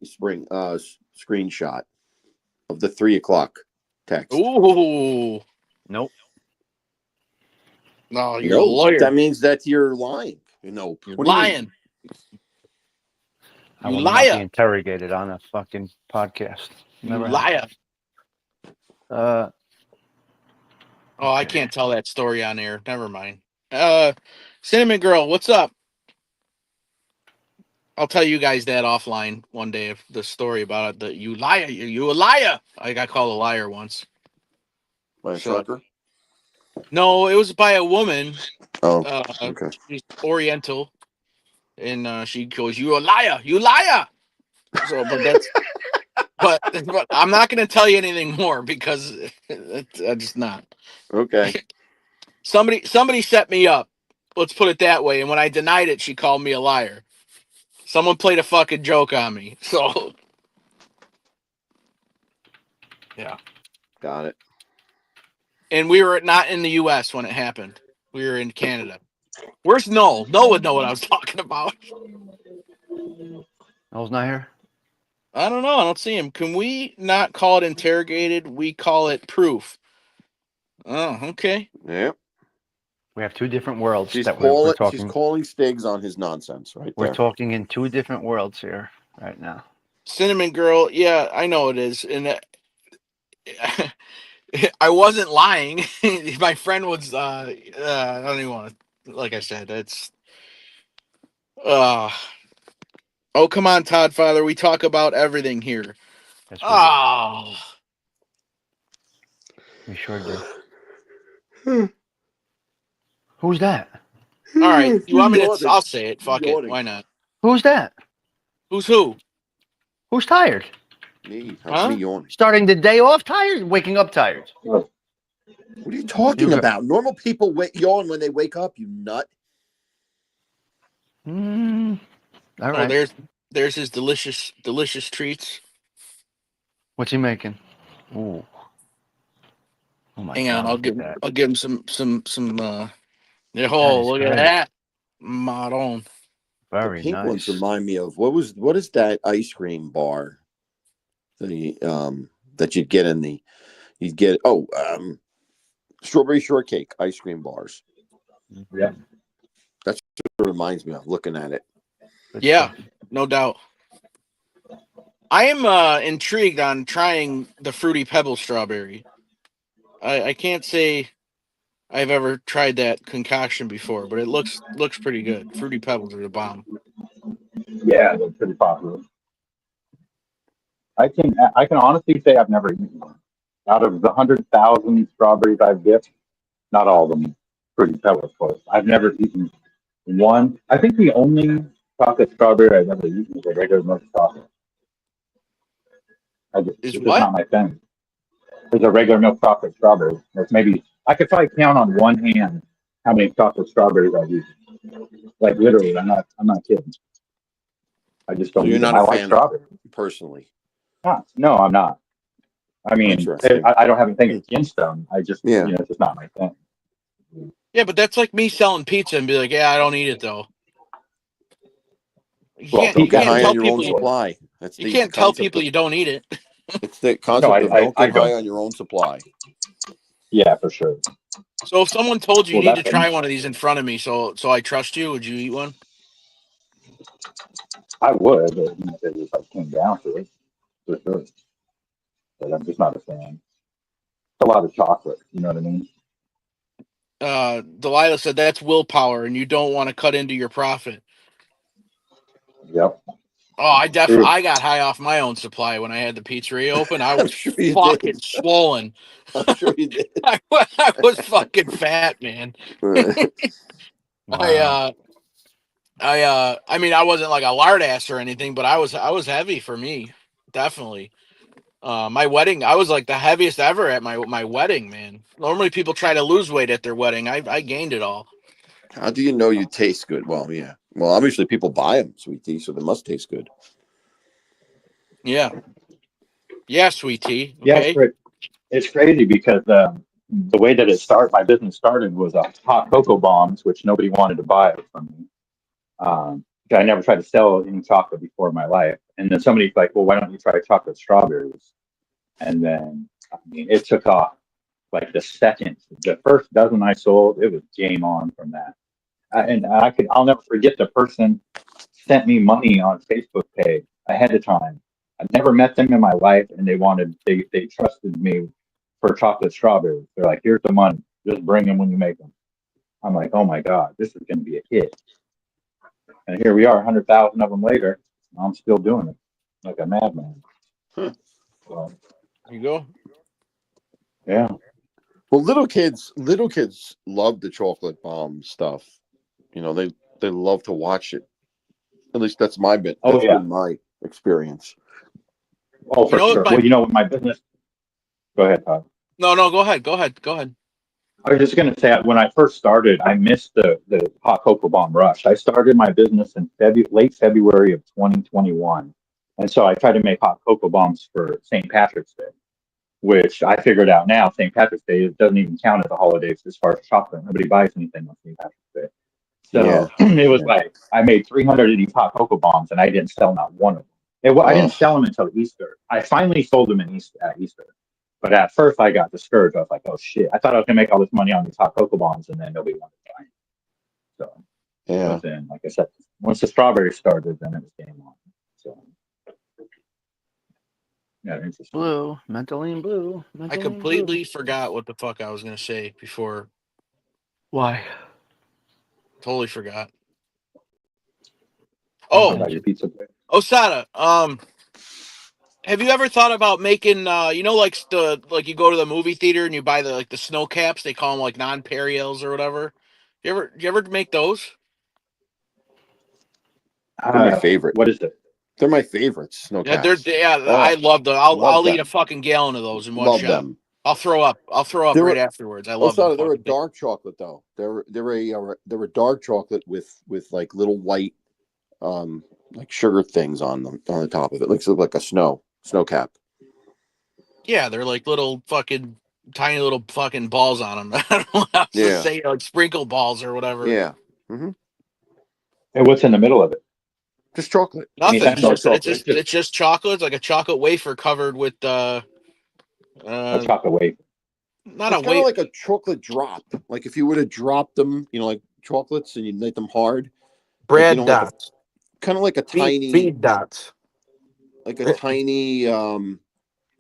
of the 3:00 text. Ooh. Nope. No, you're a Nope, lawyer. that means that you're lying. Nope. You're What do you mean? lying. I You will not be liar. interrogated on a fucking podcast. Never You liar. happened. Oh, I can't tell that story on air. Never mind. Cinnamon Girl, what's up? I'll tell you guys that offline one day, if the story about it. The you liar, you a liar. I got called a liar once. By a So- trucker? No, it was by a woman. Oh, Okay. okay. She's Oriental, and she goes, "You a liar, you liar." So, but that's, but I'm not going to tell you anything more because I'm just not. Okay. Somebody set me up. Let's put it that way. And when I denied it, she called me a liar. Someone played a fucking joke on me. So, yeah. Got it. And we were not in the U.S. when it happened. We were in Canada. Where's Noel? Noel would know what I was talking about. Noel's not here? I don't know. I don't see him. Can we not call it interrogated? We call it proof. Oh, okay. Yeah. We have two different worlds She's that we're calling. She's talking. calling Stiggs on his nonsense right We're there. talking in two different worlds here right now. Cinnamon Girl. Yeah, I know it is. And I wasn't lying. My friend was. I don't even want to. Like I said, it's. Oh, come on, Todd Father. We talk about everything here. Yes, we do. Oh. We sure do. Who's that? All right. You want me to? Yawning. I'll say it. Fuck it. Yawning. Why not? Who's that? Who's who? Who's tired? Me. Huh? Me yawning. Starting the day off tired? Waking up tired? What are you talking You- about? Normal people yawn when they wake up, you nut. All Oh, right. there's his delicious treats. What's he making? Ooh. Oh my Hang God. on, I'll look at give that. I'll give him some yeah, That oh, is look great. at that. Maron. Very The pink nice. ones remind me of what is that ice cream bar? That you'd get strawberry shortcake ice cream bars. Yeah. That's what it reminds me of looking at it. Good Yeah, stuff. no doubt. I am intrigued on trying the Fruity Pebble strawberry. I can't say I've ever tried that concoction before, but it looks pretty good. Fruity Pebbles are the bomb. Yeah, they're pretty popular. I can honestly say I've never eaten one. Out of the 100,000 strawberries I've dipped, not all of them pretty pebble close. I've never eaten one. I think the only chocolate strawberry I've ever eaten is a regular milk chocolate. Is It's just what? not my thing. There's a regular milk chocolate strawberry. That's maybe I could probably count on one hand how many chocolate strawberries I've eaten. Like literally, I'm not kidding. I just So don't you're eat them. not I a like fan of strawberries. personally. No, I'm not. I mean, Interesting. I don't have anything against them. I just, Yeah. it's just not my thing. Yeah, but that's like me selling pizza and be like, yeah, I don't eat it though. You Well, can't, Don't you get that's can't high on tell your own people supply. That's you the can't tell concept people of you don't eat it. it's the no, concept of don't I get high don't. on your own supply. Yeah, for sure. So if someone told you you Well, need to that's try one of these in front of me, so I trust you, would you eat one? I would, but if it just like came down to it, for sure. But I'm just not a fan. It's a lot of chocolate. You know what I mean? Delilah said that's willpower, and you don't want to cut into your profit. Yep. Oh, I True. got high off my own supply when I had the pizzeria open. I I'm was sure you fucking did. swollen. I'm sure you did. I was fucking fat, man. I mean, I wasn't like a lard ass or anything, but I was heavy for me, definitely. My wedding, I was like the heaviest ever at my wedding, man. Normally people try to lose weight at their wedding. I gained it all. How do you know you taste good? Well, yeah. Well, obviously people buy them, sweet tea, so they must taste good. Yeah. Yeah, sweet tea. Yeah, Okay. it's crazy because the way that my business started was hot cocoa bombs, which nobody wanted to buy from me. I never tried to sell any chocolate before in my life. And then somebody's like, well, why don't you try chocolate strawberries? And then, I mean, it took off like the first dozen I sold, it was game on from that. I'll never forget the person sent me money on Facebook Pay ahead of time. I've never met them in my life, and they trusted me for chocolate strawberries. They're like, here's the money, just bring them when you make them. I'm like, oh my god, this is going to be a hit. And here we are, 100,000 of them later. I'm still doing it like a madman. Huh. So, There you go. yeah. Well, little kids love the chocolate bomb stuff. You know, they love to watch it. At least that's my bit. Oh That's yeah. been my experience. Oh, for You know what sure. my Well, with my business. Go ahead, Todd. No, go ahead. I was just going to say, when I first started, I missed the hot cocoa bomb rush. I started my business in late February of 2021. And so I tried to make hot cocoa bombs for St. Patrick's Day, which I figured out now, St. Patrick's Day doesn't even count as a holiday as far as chocolate. Nobody buys anything on St. Patrick's Day. So it was like I made 300 of these hot cocoa bombs and I didn't sell not one of them. I didn't sell them until Easter. I finally sold them at Easter. But at first I got discouraged. I was like, oh shit. I thought I was going to make all this money on these hot cocoa bombs and then nobody wanted to buy them. So, but then, like I said, once the strawberries started, then it was game on. So, yeah, interesting. Blue, Mentoline blue. I completely forgot what the fuck I was gonna say before. Why? Totally forgot. About your pizza place. Osada, have you ever thought about making like you go to the movie theater and you buy the snow caps, they call them like non-periels or whatever. You ever make those? They're my favorite. What is it? They're my favorites. Snow Yeah, caps. I love them. I'll eat a fucking gallon of those in one Love shot. them. I'll throw up right afterwards. I love them. They're a dark chocolate though. They're a dark chocolate with like little white like sugar things on them on the top of it. Looks like a snow cap. Yeah, they're like little fucking tiny little fucking balls on them. I don't know how to say like sprinkle balls or whatever. Yeah. Mm-hmm. And what's in the middle of it? Just chocolate. Nothing. It's just chocolate. It's like a chocolate wafer covered with a chocolate wafer. Not it's a kind of like a chocolate drop. Like if you were to drop them, like chocolates, and you make them hard. Bread like, dots. Kind of like a tiny feed dots. Like a tiny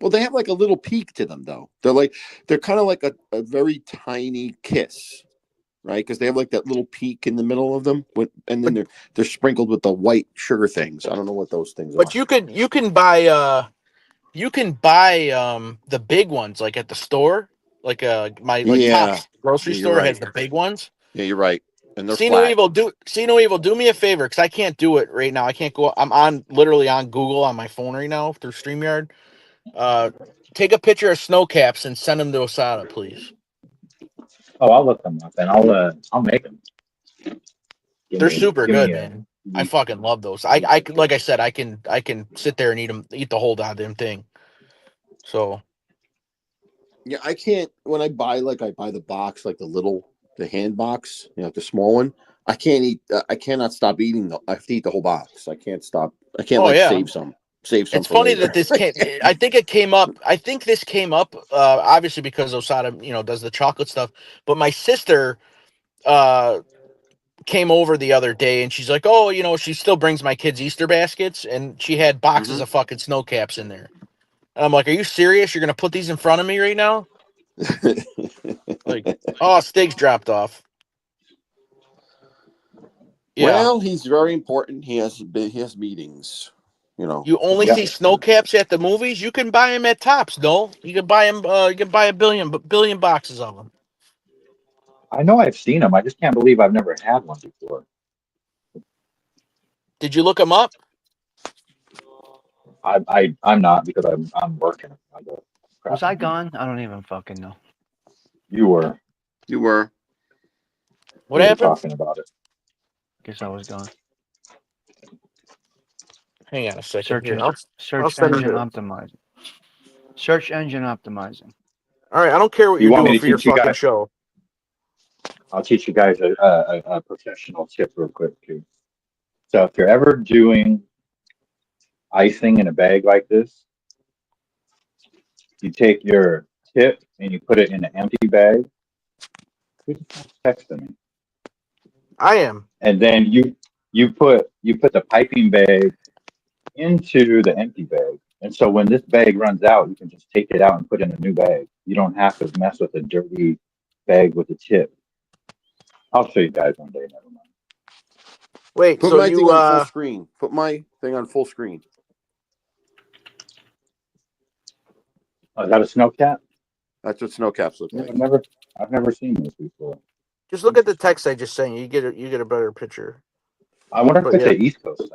well, they have like a little peak to them though. They're kind of like a very tiny kiss. right? Because they have like that little peak in the middle of them, and then they're sprinkled with the white sugar things. I don't know what those things are. But you can buy the big ones like at the store, like Tops grocery Yeah, you're store right. has the big ones. Yeah, you're right. And they're See no flat. evil. Do me a favor, because I can't do it right now. I can't go. I'm literally on Google on my phone right now through StreamYard. Take a picture of snow caps and send them to Osada, please. Oh, I'll look them up and I'll make them. They're super good, man. I fucking love those. I like I said, I can sit there and eat the whole goddamn thing. So Yeah, I can't. When I buy the box, like the hand box, the small one. I can't eat. I cannot stop eating. I have to eat the whole box. I can't stop. I can't save some. It's funny that this came. I think it came up. I think this came up obviously because Osada, does the chocolate stuff. But my sister came over the other day and she's like, oh, she still brings my kids Easter baskets, and she had boxes of fucking snow caps in there. And I'm like, are you serious? You're gonna put these in front of me right now? Like, Stig's dropped off. Yeah. Well, he's very important. He has meetings. You only see snow caps at the movies. You can buy them at Tops. No, you can buy them. You can buy a billion boxes of them. I know I've seen them. I just can't believe I've never had one before. Did you look them up? I'm not, because I'm working. Was I gone? I don't even fucking know. You were. What happened? Talking about it. Guess I was gone. Hang on a second. Search engine optimizing. Search engine optimizing. All right, I don't care what you're doing for your fucking show. I'll teach you guys a professional tip real quick too. So if you're ever doing icing in a bag like this, you take your tip and you put it in an empty bag. Who's texting me? I am. And then you put the piping bag into the empty bag. And so when this bag runs out, you can just take it out and put it in a new bag. You don't have to mess with a dirty bag with the tip. I'll show you guys one day. Never mind. Wait, put my thing on full screen. Put my thing on full screen. Oh, is that a snow cap? That's what snow caps look like. I've never seen this before. Just look at the text I just sent you. You get a better picture. I wonder if it's the East Coast thing.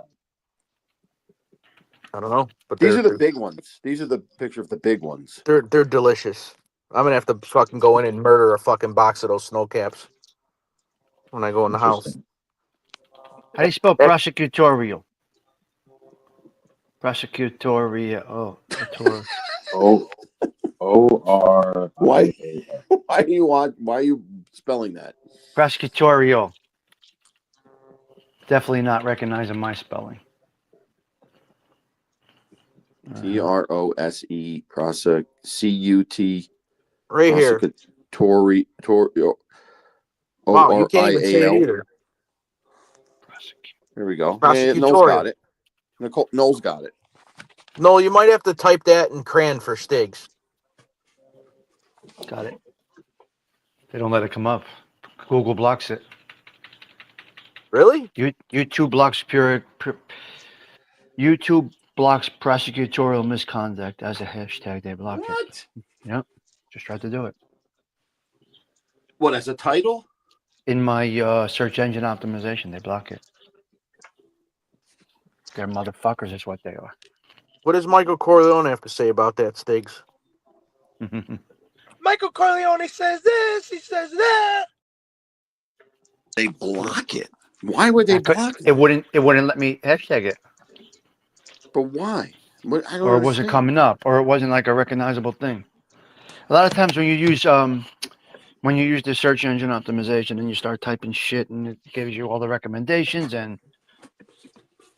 I don't know, but these are the big ones. These are the picture of the big ones. They're delicious. I'm gonna have to fucking go in and murder a fucking box of those snow caps when I go in the house. How do you spell prosecutorial? Prosecutorial. O-R. Why are you spelling that? Prosecutorial. Definitely not recognizing my spelling. Trose C-U-T. Right here. Wow, you can't even say it either. Here we go. Noel's got it. Noel's got it. No, you might have to type that in crayon for Stigs. Got it. They don't let it come up. Google blocks it. Really? YouTube blocks YouTube blocks prosecutorial misconduct as a hashtag. They block it. Yep. Just tried to do it. What, as a title? In my search engine optimization, they block it. They're motherfuckers is what they are. What does Michael Corleone have to say about that, Stigs? Michael Corleone says this, he says that. They block it. Why would they block it? It wouldn't let me hashtag it. But why? Or it wasn't coming up, or it wasn't like a recognizable thing. A lot of times when you use the search engine optimization and you start typing shit and it gives you all the recommendations, and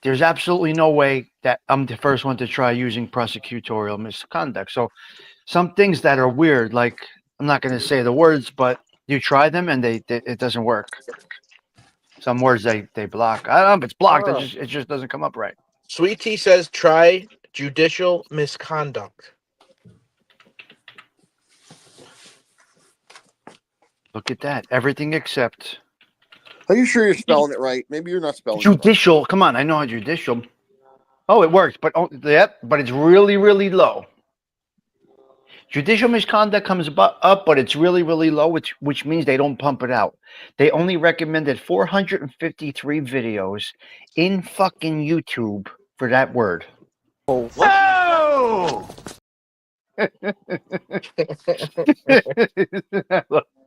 there's absolutely no way that I'm the first one to try using prosecutorial misconduct. So some things that are weird, like I'm not going to say the words, but you try them and it doesn't work. Some words they block. I don't know if it's blocked. It just doesn't come up right. Sweet Tea says try judicial misconduct. Look at that. Everything except Are you sure you're spelling it right? Maybe you're not spelling it right. judicial. Come on, I know how judicial. Oh, it worked, but yep, but it's really, really low. Judicial misconduct comes up, but it's really, really low, which means they don't pump it out. They only recommended 453 videos in fucking YouTube for that word. Oh,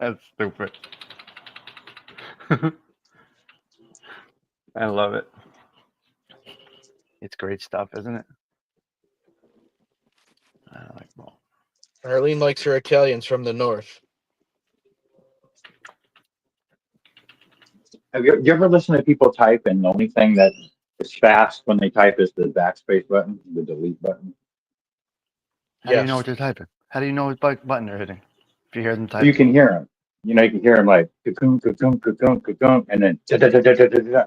That's stupid. I love it. It's great stuff, isn't it? I like well. Arlene likes her Italians from the north. Have you ever listened to people type and the only thing that is fast when they type is the backspace button, the delete button? How do you know what they're typing? How do you know what button they're hitting? If you hear them typing, You can hear them. You know, you can hear them like cocoon, cocoon, cocoon, cocoon, and then da da da da da da da.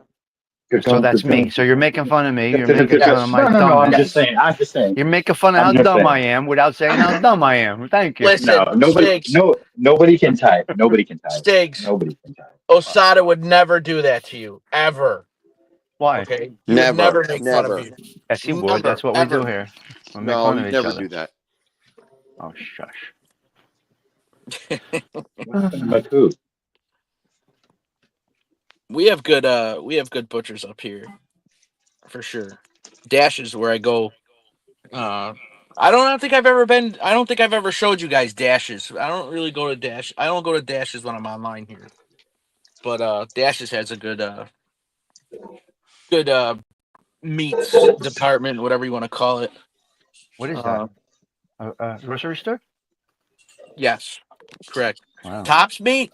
So that's me. So you're making fun of me. You're making fun of my No, dumbness. I'm just saying. You're making fun of I'm how just dumb saying. I am without saying how dumb I am. Thank you. Listen, No, nobody, Stiggs. nobody can type. Nobody can type. Stiggs, Nobody can type. Osada would never do that to you, ever. Why? Okay? He Never, would never make fun never. of you. Yes, he would. Never, That's what we ever. do here. We make No, fun you of each never other. do that. Oh, shush. But who? We have good butchers up here. For sure. Dash is where I go. I don't think I've ever showed you guys Dashes. I don't really go to Dash. I don't go to Dashes when I'm online here. But Dashes has a good meats department, whatever you want to call it. What is that? A grocery store? Yes, correct. Wow. Tops meat.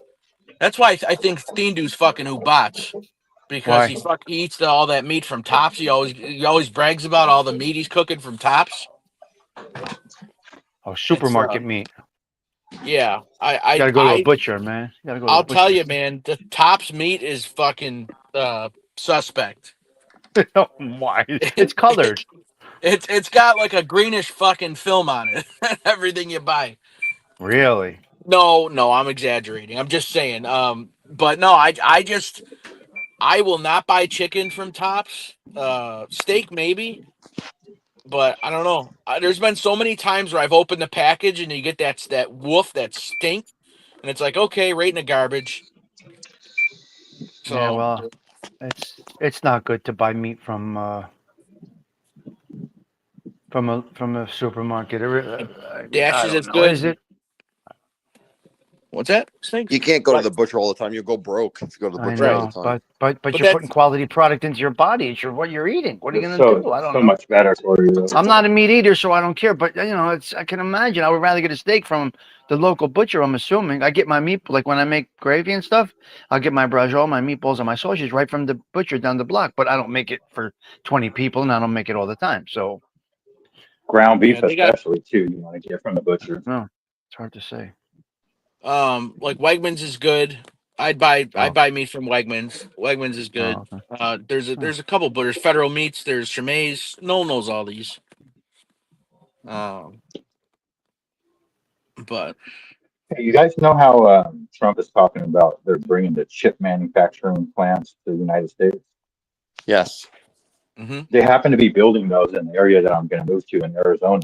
That's why I think Steendu's fucking Ubats. Because Why? he eats all that meat from Tops. He always brags about all the meat he's cooking from Tops. Oh, supermarket meat. Yeah, You gotta go to a butcher, man. You gotta go to a I'll butcher. tell you, man, the Tops meat is fucking suspect. Why? It's colored. It's got like a greenish fucking film on it. Everything you buy. Really? No, I'm exaggerating. I'm just saying. But no, I will not buy chicken from Tops. Steak maybe, but I don't know. There's been so many times where I've opened the package and you get that woof, that stink, and it's like, okay, right in the garbage. So Yeah, well, it's not good to buy meat from a supermarket. Dashes is What good. is it? What's that? Steak? You can't go to the butcher all the time. You'll go broke if you go to the I butcher all know, the time. but you're that's- putting quality product into your body. It's what you're eating. What are you It's gonna do? I don't so know. much better for you. I'm not a meat eater, so I don't care. But I can imagine. I would rather get a steak from the local butcher. I'm assuming I get my meat, like when I make gravy and stuff. I'll get my brajol, my meatballs, and my sausages right from the butcher down the block. But I don't make it for 20 people, and I don't make it all the time. So Ground beef, Yeah, they got- especially too. You want to get from the butcher. it's hard to say. Like Wegmans is good. I'd buy meat from Wegmans. Wegmans is good. Oh, okay. There's a couple butchers. Federal Meats. There's Chimay's. No one knows all these. But Hey, you guys know how Trump is talking about they're bringing the chip manufacturing plants to the United States? Yes. They happen to be building those in the area that I'm going to move to in Arizona.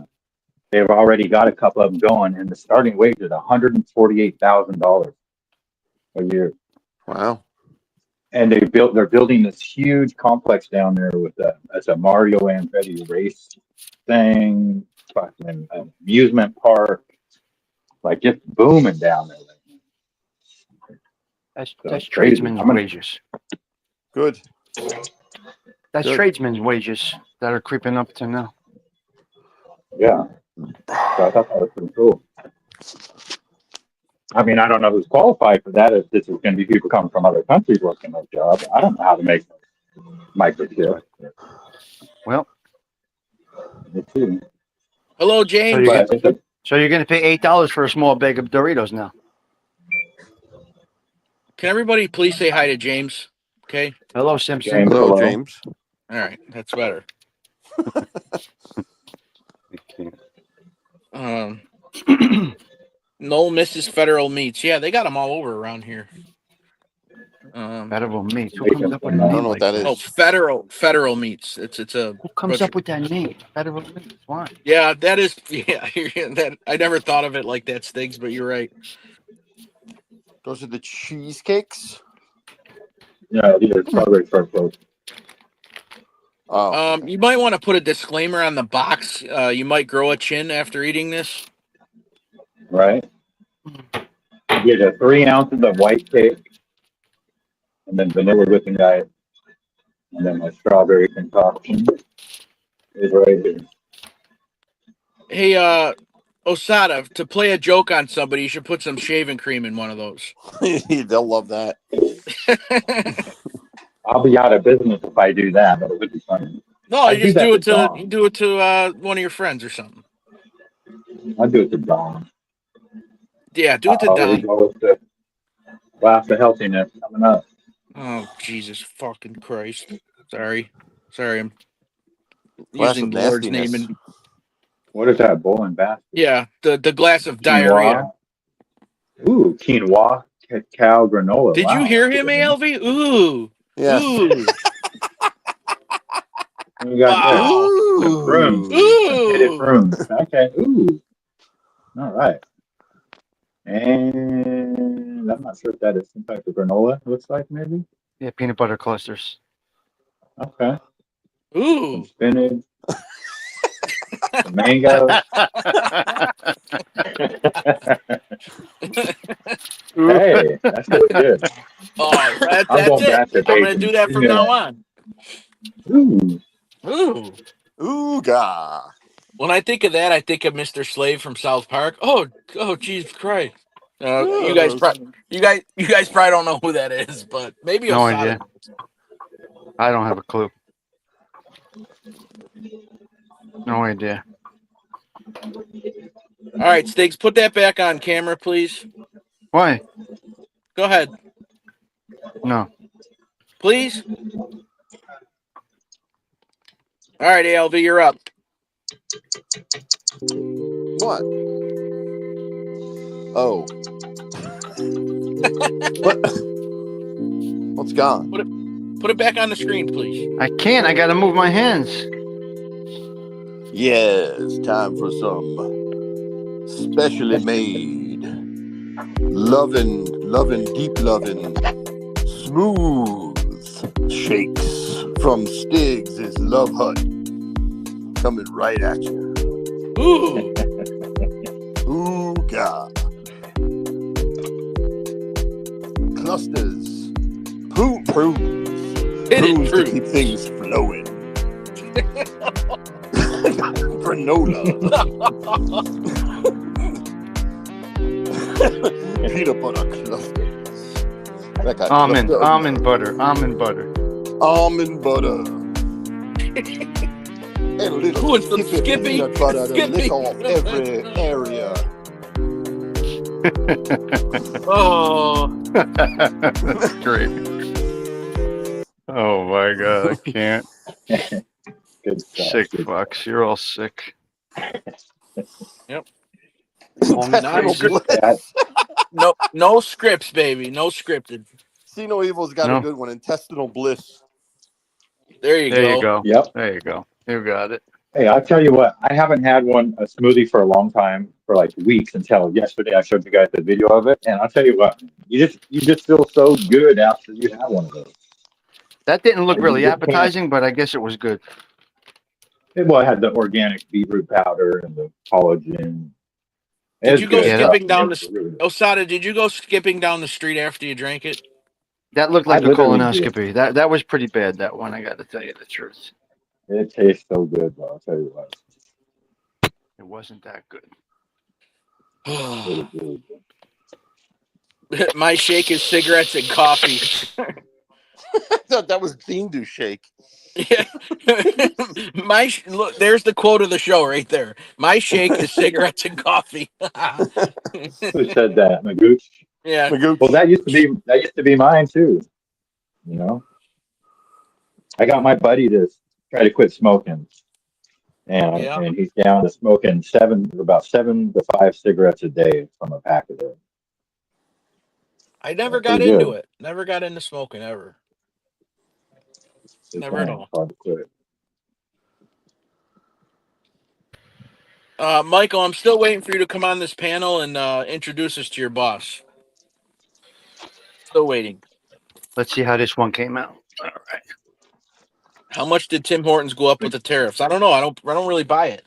They've already got a couple of them going, and the starting wage is $148,000 a year. Wow. And they're building this huge complex down there with it's a Mario Andretti race thing, fucking amusement park, like just booming down there. That's crazy. tradesmen's wages. Good. That's Good. tradesmen's wages that are creeping up to now. Yeah. So I thought that was pretty cool. I mean, I don't know who's qualified for that. If this is going to be people coming from other countries working those jobs, I don't know how to make microchip. Well, Me too. hello, James. So you're going to pay $8 for a small bag of Doritos now. Can everybody please say hi to James? Okay. Hello, Simpson. James. Hello, Hello. James. All right, that's better. No Mrs. Federal Meats. Yeah, they got them all over around here. Federal Meats. Who Make comes them up with a from, name I don't know like what that that? is. Oh, Federal Meats. It's a Who comes butcher- up with that name? Federal Meats. Why? Yeah, that is that I never thought of it like that, Stiggs, but you're right. Those are the cheesecakes. yeah, these are strawberry shortcake. Oh, You might want to put a disclaimer on the box. You might grow a chin after eating this. Right? You get a 3 ounces of white cake, and then vanilla whipping diet, and then my strawberry concoction is right here. Hey, Osada, to play a joke on somebody, you should put some shaving cream in one of those. they'll love that. I'll be out of business if I do that, but it would be funny. No, I you do just that do it to to Dom. you do it to one of your friends or something. I'll do it to Dom. Yeah, do it to Here we Dom. go with the Blast of Healthiness coming up. Oh, Jesus fucking Christ! Sorry, I'm Glass using of the Lord's nastiness. name and What is that, bowl and bath? yeah, the glass of diarrhea. Ooh, quinoa, cacao, granola. Did you Wow, hear that's him, good. ALV? Ooh, Yes. ooh, What we got there? wow, Some prunes. Ooh. Pitted ooh. prunes. Okay. Ooh. All right. And I'm not sure if that is some type of granola. Looks like maybe. Yeah, peanut butter clusters. Okay. Some Ooh. spinach. Some mango. Hey, that's good. Oh, I'm that's going back it. to I'm gonna bacon. do that from Yeah. now on. Ooh. Ooh. Ooga. When I think of that, I think of Mr. Slave from South Park. Oh, Jesus Christ! You guys probably don't know who that is, but maybe No Osada. idea. I don't have a clue. No idea. All right, Stiggs, put that back on camera, please. Why? Go ahead, No. please. All right, ALV, you're up. What? Oh. What? What's gone? Put it back on the screen, please. I can't. I gotta move my hands. Yes, time for some specially made, deep loving, smooth shakes from Stiggs' Love Hut. Coming right at you. Ooh. Ooh, God. Clusters. Prunes. Hit it, Prunes to Prunes. keep things flowing. Granola. Peanut butter clusters. That got Almond cluster- butter. Almond butter. Almond butter. And a little Ooh, and some Skippy. peanut butter to Skippy. lick off every area. Oh. Great. Oh my god, I can't. Good stuff. Sick fucks. You're all sick. Intestinal nice. bliss. No scripts, baby. No scripted. See No Evil's got No. a good one. Intestinal bliss. There you There go. you go. Yep. There you go. You got it. Hey, I'll tell you what, I haven't had a smoothie for a long time, for like weeks, until yesterday I showed you guys the video of it. And I'll tell you what, you just feel so good after you have one of those. That didn't look You really just can't- appetizing, but I guess it was good. Well, it had the organic beetroot powder and the collagen. It Did was you go good. skipping down It was really good. Osada, did you go skipping down the street after you drank it? That looked I like a literally did. colonoscopy. That was pretty bad, that one, I gotta tell you the truth. It tastes so good, though. I'll tell you what. It wasn't that good. Really, really good. My shake is cigarettes and coffee. I thought that was Dindu shake. Yeah. Look, there's the quote of the show right there. My shake is cigarettes and coffee. Who said that? Magooch? Yeah. Well, that used to be mine too. You know, I got my buddy to try to quit smoking, and he's down to smoking about 7 to 5 cigarettes a day from a pack of it. I never That's got pretty into good. it. Never got into smoking ever. It's Never at fine. all. It's hard to quit. Michael, I'm still waiting for you to come on this panel and introduce us to your boss. Still waiting. Let's see how this one came out. All right. How much did Tim Hortons go up with the tariffs? I don't know. I don't really buy it.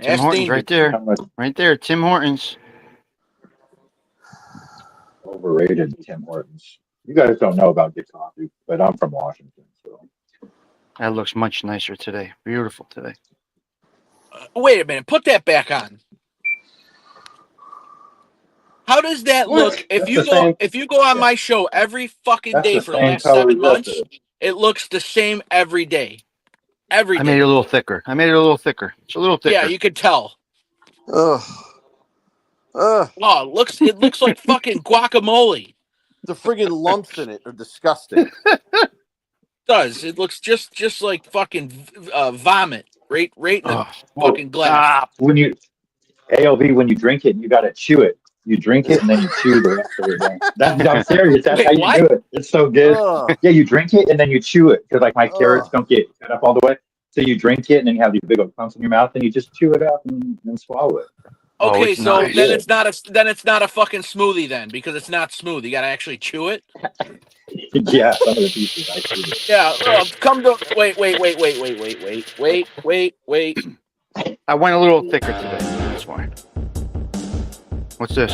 Tim Ask Hortons Dean. right there. How much Right there. Tim Hortons. overrated Tim Hortons? You guys don't know about good coffee, but I'm from Washington, so That looks much nicer today. Beautiful today. Wait a minute. Put that back on. How does that What? look? If That's you the go same- if you go on my show every fucking that's day the for the same last color 7 months, yesterday. it looks the same every day. Every I day. made it a little thicker. It's a little thicker. Yeah, you could tell. Ugh. Ugh. Oh, it looks like fucking guacamole. The friggin' lumps in it are disgusting. It does. It looks just like fucking vomit right in the fucking glass. When you ALV, when you drink it, you got to chew it. You drink it and then you chew the rest of it. I'm serious. That's Wait, how you what? do it. It's so good. Ugh. Yeah, you drink it and then you chew it because like my carrots Ugh. don't get cut up all the way. So you drink it and then you have these big old clumps in your mouth and you just chew it up and swallow it. Oh, Okay, it's so nice. then it's not a fucking smoothie then because it's not smooth. You got to actually chew it. Yeah, some of the pieces I chew it. Yeah. Come to wait. I went a little thicker today. That's why. What's this?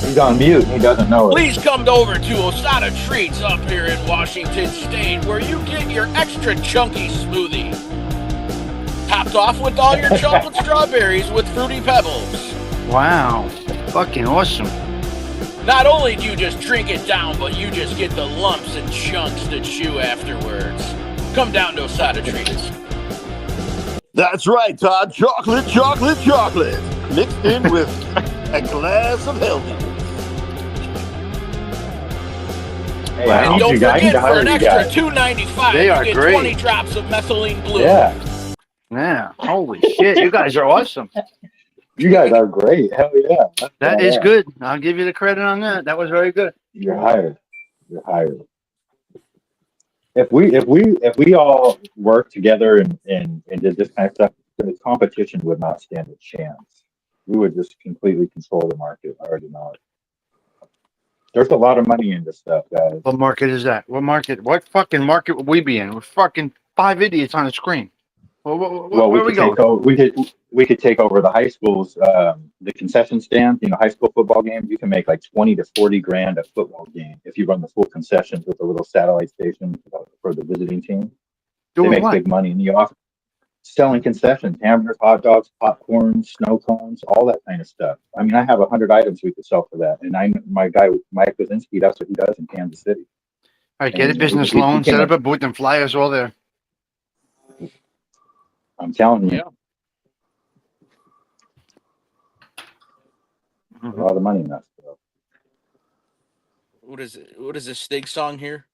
He's on mute. He doesn't know it. Please come over to Osada Treats up here in Washington State, where you get your extra chunky smoothie, topped off with all your chocolate strawberries with fruity pebbles. Wow. Fucking awesome. Not only do you just drink it down, but you just get the lumps and chunks to chew afterwards. Come down to Osada Treats. That's right, Todd. Chocolate, chocolate, chocolate. Mixed in with a glass of healthiness. Hey, I And need don't you guys. I need forget, to for hire an you extra guys. $2.95, They you are get great. 20 drops of methylene blue. Yeah, Yeah. Holy shit. You guys are awesome. you guys are great. Hell yeah. That is good. I'll give you the credit on that. That was very good. You're hired. You're hired. If we all work together and did this kind of stuff, the competition would not stand a chance. We would just completely control the market. I already know it. There's a lot of money in this stuff, guys. What market is that? What market? What fucking market would we be in? We're fucking 5 idiots on the screen. Well, Well, where are we going? We could take over the high schools, the concession stands. You know, high school football games. You can make like 20 to 40 grand a football game if you run the full concessions with a little satellite station for the visiting team. They Doing make what? big money in the office. Selling concessions, hamburgers, hot dogs, popcorn, snow cones, all that kind of stuff. I mean, I have 100 items we could sell for that. And my guy, Mike Kozinski, that's what he does in Kansas City. All right, get a And business we loan, can- set up a booth, and fly us all there. I'm telling you, Yeah. a lot of money in that stuff. What is it? What is this Stig song here?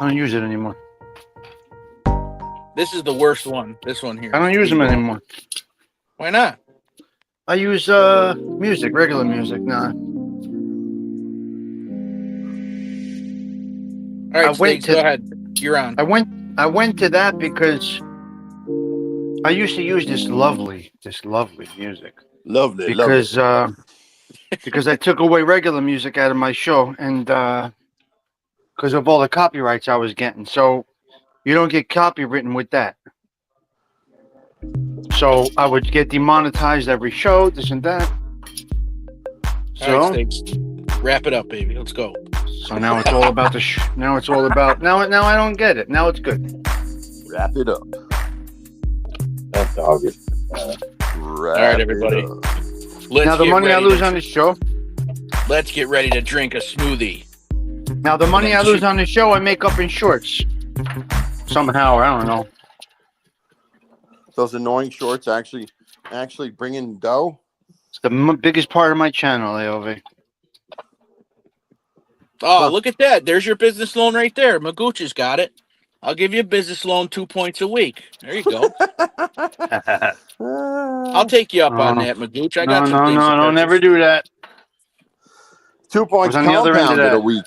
I don't use it anymore. This is the worst one. This one here. I don't use them anymore. Why not? I use music, regular music. Nah. All right, I went Stig, to- go ahead. You're on. I went to that because I used to use this lovely music. Lovely, Because because I took away regular music out of my show and because of all the copyrights I was getting. So you don't get copywritten with that. So I would get demonetized every show, this and that. So All right, Stig. Wrap it up, baby. Let's go. so now it's all about the now it's all about now I don't get it. Now it's good. Wrap it up. That's August. Wrap everybody. it up. Let's Now the get money I ready lose to- on this show. Let's get ready to drink a smoothie. Now the money I lose on the show I make up in shorts. Somehow, I don't know. Those annoying shorts actually actually bring in dough. It's the biggest part of my channel, AOV. Oh, Huh. look at that. There's your business loan right there. Maguchi's got it. I'll give you a business loan 2 points a week. There you go. I'll take you up on that, Magooch. I got some things to Don't purchase. ever do that. 2 points on the other end of compounded that. a week.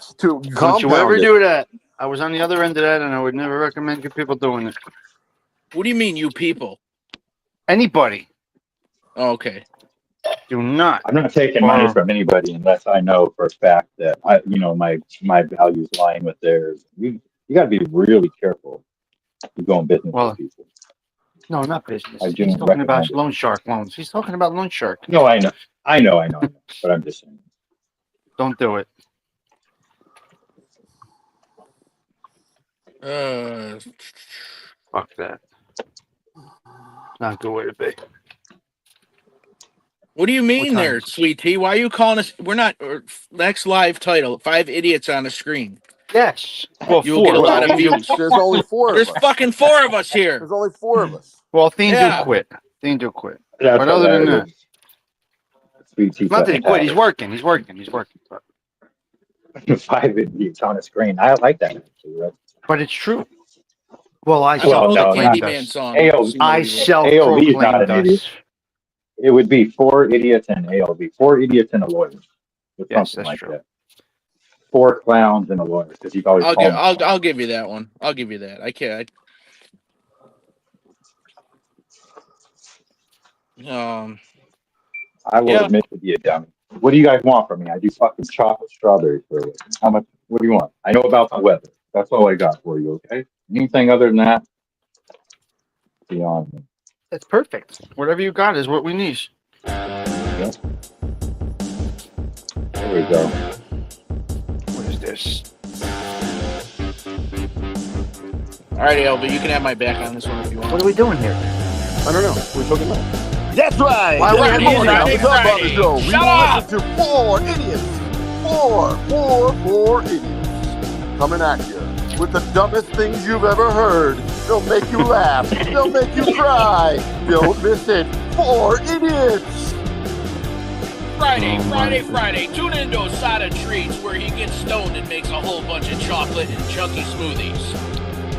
Don't you ever do that. I was on the other end of that, and I would never recommend you people doing it. What do you mean, you people? Anybody. Oh, okay. Do not. I'm not taking money from anybody unless I know for a fact that my values line with theirs. You got to be really careful. You go in business with people. No, not business. I He's do talking about recommend it. loan shark loans. He's talking about loan shark. No, I know, but I'm just saying. Don't do it. Fuck that. Not a good way to be. What do you mean What there, time? Sweet Tea? Why are you calling us? We're not. Next live title: 5 idiots on the screen. Yes. Well, You'll get a four. lot of views. There's only 4 of There's us. fucking 4 of us here. There's only 4 of us. Well, Thien Yeah. do quit. Thien do quit. That's But other than that, Sweet tea not that he fucking quit. He's hat. working. He's working. He's working. 5 idiots on a screen. I like that actually. But it's true. Well, I I will Well, pull no, the not Candyman us. song. AO See what I he wrote. AOV is not self-proclaimed an idiot. us. It would be 4 idiots and ALB. 4 idiots and a lawyer. Or Yes, something that's like true. that. 4 clowns and a lawyer. Because you've always I'll give you that one. I'll give you that. I can't. I will Yeah. admit to be a dummy. What do you guys want from me? I do fucking chocolate strawberries for a living. How much? What do you want? I know about the weather. That's all I got for you. Okay. Anything other than that? Beyond me. That's perfect. Whatever you got is what we need. There we go. What is this? All right, LB, you can have my back on this one if you want. What are we doing here? I don't know. We're talking about. That's right. Why are we Friday, having Friday, It's up on the Friday. show. We Shut will up! listen to 4 idiots. Four idiots coming at you with the dumbest things you've ever heard. They'll make you laugh. They'll make you cry. Don't miss it. 4 idiots. Friday. Tune into Osada Treats where he gets stoned and makes a whole bunch of chocolate and chunky smoothies.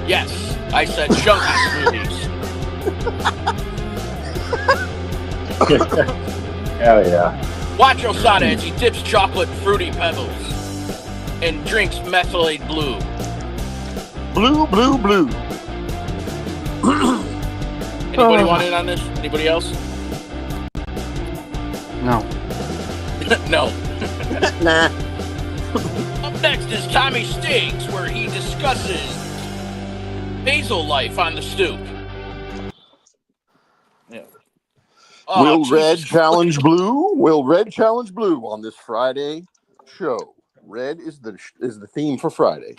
Yes, I said chunky smoothies. Hell yeah. Watch Osada as he dips chocolate in Fruity Pebbles and drinks Methylate Blue. Blue. Anybody want in on this? Anybody else? No. No. Nah. Up next is Tommy Stings, where he discusses basil life on the stoop. Yeah. Oh, Will red Jesus. challenge blue? Will red challenge blue on this Friday show? Red is the theme for Friday.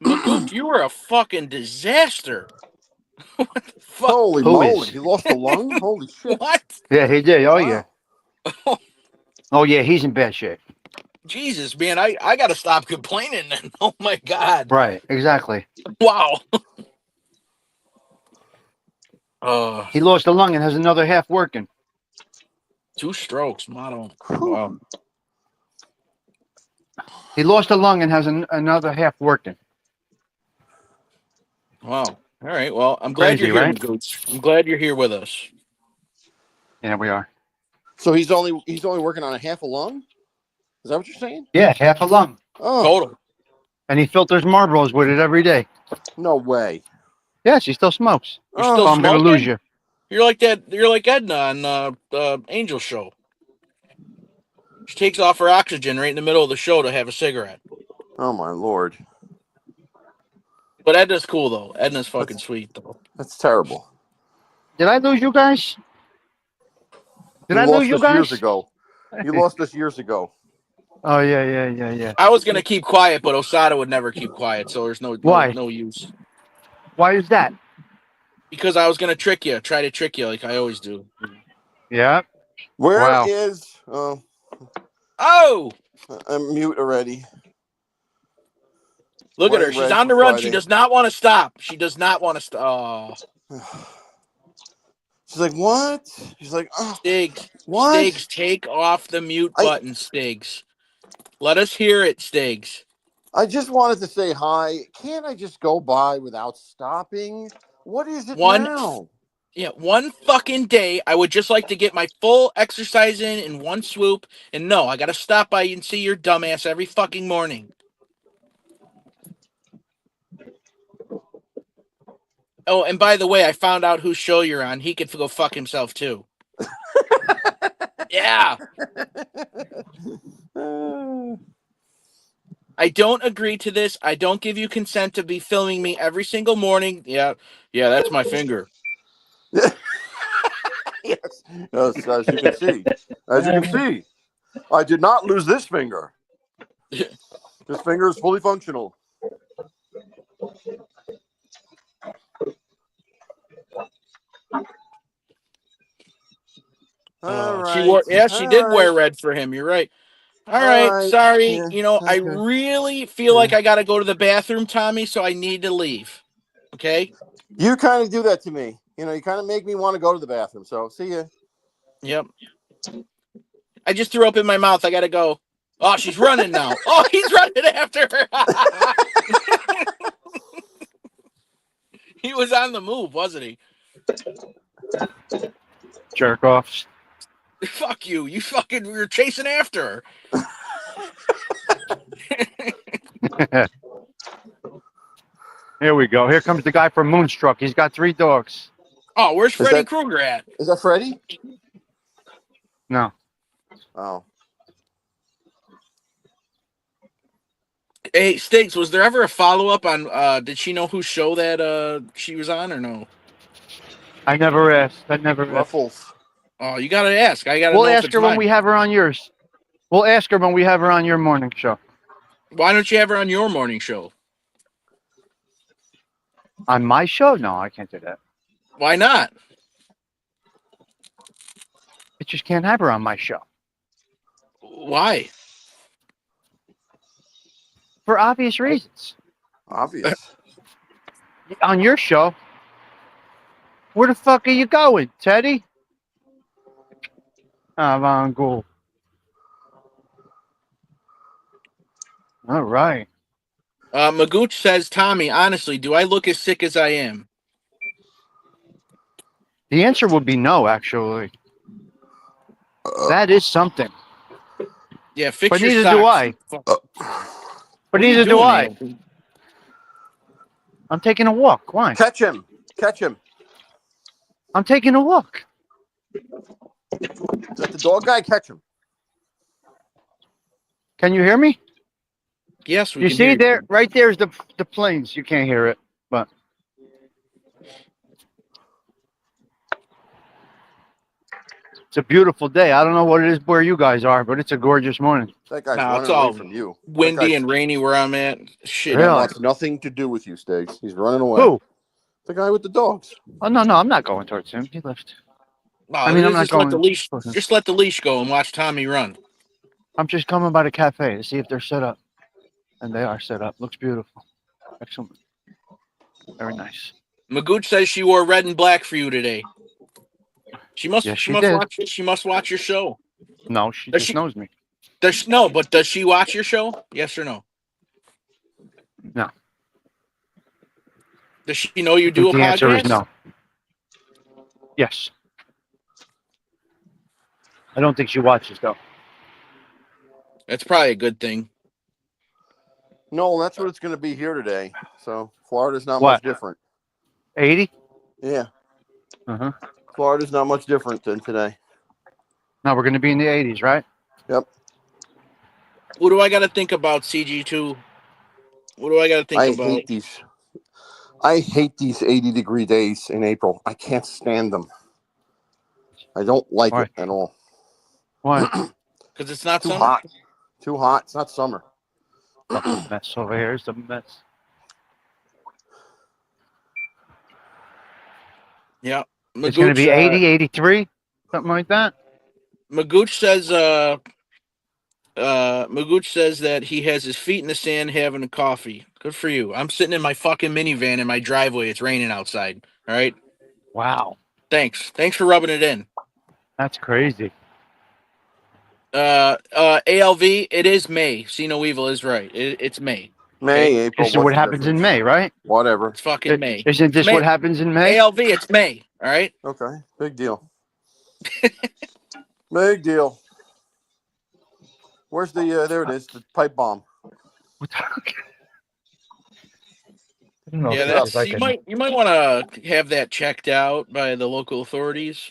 Magook, you were a fucking disaster. What the fuck? Holy Who moly! is? He lost a lung. Holy shit! What? Yeah, he did. Oh, yeah. Wow. Oh, yeah, he's in bad shape. Jesus, man, I gotta stop complaining then. Oh my God. Right, exactly. Wow. He lost a lung and has another half working. 2 strokes, motto. Wow. He lost a lung and has another half working. Wow. All right. Well, I'm glad Crazy, you're here, right? Magooch. I'm glad you're here with us. Yeah, we are. So he's only working on a half a lung. Is that what you're saying? Yeah, half a lung. Oh, Total. And he filters Marlboros with it every day. no way. Yes, he still smokes. You're Oh, still I'm going to smoking? lose you. You're like that. You're like Edna on the Angel Show. She takes off her oxygen right in the middle of the show to have a cigarette. Oh my lord, But Edna's cool though. Edna's fucking sweet though. that's terrible. Did I lose you guys? Did You I lost lose you us guys? years ago. You lost us years ago. Oh, yeah. I was gonna keep quiet, but Osada would never keep quiet, so there's no Why? no use. Why is that? Because I was gonna trick you, try to trick you like I always do. Yeah. Where is? Wow. Oh, I'm mute already. look at her. Wearing She's red on the for run. Friday. She does not want to stop. She does not want to stop. Oh. She's like, what? She's like, oh, Stiggs, what? Stiggs, take off the mute button, Stiggs. Let us hear it, Stiggs. I just wanted to say hi. Can't I just go by without stopping? What is it now? Yeah, one fucking day, I would just like to get my full exercise in one swoop. And no, I got to stop by and see your dumbass every fucking morning. Oh, and by the way, I found out whose show you're on. He could go fuck himself, too. Yeah. I don't agree to this. I don't give you consent to be filming me every single morning. Yeah, that's my finger. Yes, as you can see. As you can see, I did not lose this finger. This finger is fully functional. All right. She did wear red for him. You're right. All right. Sorry. Yeah, You know, I okay. really feel like I got to go to the bathroom, Tommy, so I need to leave. Okay? You kind of do that to me. You know, you kind of make me want to go to the bathroom. So, see ya. Yep. I just threw up in my mouth. I got to go. Oh, she's running now. Oh, he's running after her. He was on the move, wasn't he? Jerk offs. Fuck you. You fucking were chasing after her. Here we go. Here comes the guy from Moonstruck. He's got 3 dogs. Oh, where's Freddy Krueger at? Is that Freddy? No. Oh. Hey, Stiggs, was there ever a follow-up on, did she know whose show that she was on or no? I never asked. I never asked. Ruffles. Oh, you got to ask. I got to know We'll if ask it's her when mine. we have her on yours. We'll ask her when we have her on your morning show. Why don't you have her on your morning show? On my show? No, I can't do that. Why not? I just can't have her on my show. Why? For obvious reasons. Obvious. On your show? Where the fuck are you going, Teddy? Avant-garde. All right. Magooch says, Tommy, honestly, do I look as sick as I am? The answer would be no, actually. That is something. Yeah, fix But your neither socks. do I. But What are you neither do doing, I. Ian? I'm taking a walk. Why? Catch him. Catch him. I'm taking a walk. Let the dog guy catch him. Can you hear me? Yes, we You can see hear there, right there's the planes. You can't hear it, but it's a beautiful day. I don't know what it is where you guys are, but it's a gorgeous morning. That guy's No, it's running away all from you. windy and rainy where I'm at. Shit. Really? That wants nothing to do with you, Stiggs. He's running away. Who? The guy with the dogs. Oh no, I'm not going towards him. He left. Oh, I mean, I'm not just let the going leash. towards him. Just let the leash go and watch Tommy run. I'm just coming by the cafe to see if they're set up, and they are set up. Looks beautiful. Excellent. Very nice. Magooch says she wore red and black for you today. She must. Yes, she she must did. watch. She must watch your show. No, she Does just she- knows me. No, but does she watch your show? Yes or no? No. Does she know you I do think a the podcast? answer is no. Yes. I don't think she watches though. That's probably a good thing. No, that's what it's going to be here today. So Florida's not What? much different. 80? Yeah, Uh-huh. Florida's not much different than today. No, we're going to be in the 80s, right? What do I got to think about CG2? What do I got to think I about? hate these. I hate these 80-degree days in April. I can't stand them. I don't like Why? it at all. Why? Because it's not Too summer. hot. Too hot. It's not summer. Mess over here is the mess. Yeah. It's going to be Magooch, 80, 83, something like that. Magooch says that he has his feet in the sand having a coffee. Good for you. I'm sitting in my fucking minivan in my driveway. It's raining outside. All right. Wow. Thanks for rubbing it in. That's crazy. ALV, it is May. See No Evil is right. It's May. May, Okay. April. This is what happens in May, right? Whatever. It's fucking May. Isn't this May. what happens in May? ALV, it's May. All right. Okay, big deal. Big deal. Where's the? There it is. The pipe bomb. What the- I don't know Yeah, if that's like you might want to have that checked out by the local authorities.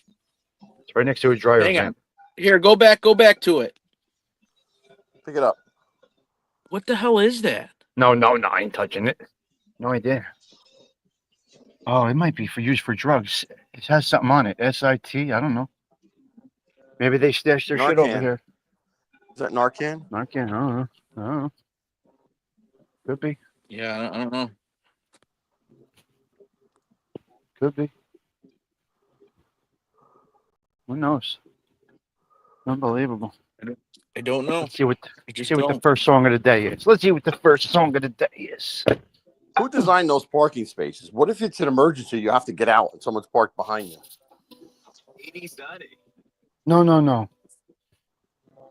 it's right next to a dryer Hang on. vent. Here, go back to it. Pick it up. What the hell is that? No, I ain't touching it. No idea. Oh, it might be for use for drugs. It has something on it. SIT. I don't know. Maybe they stashed their shit over Narcan. here. Is that Narcan? Narcan. I don't know. Could be. Yeah, I don't know. Could be. Who knows? Unbelievable. I don't know. Let's see what I just see what the don't. first song of the day is. Let's see what the first song of the day is. Who designed those parking spaces? What if it's an emergency? You have to get out and someone's parked behind you. No.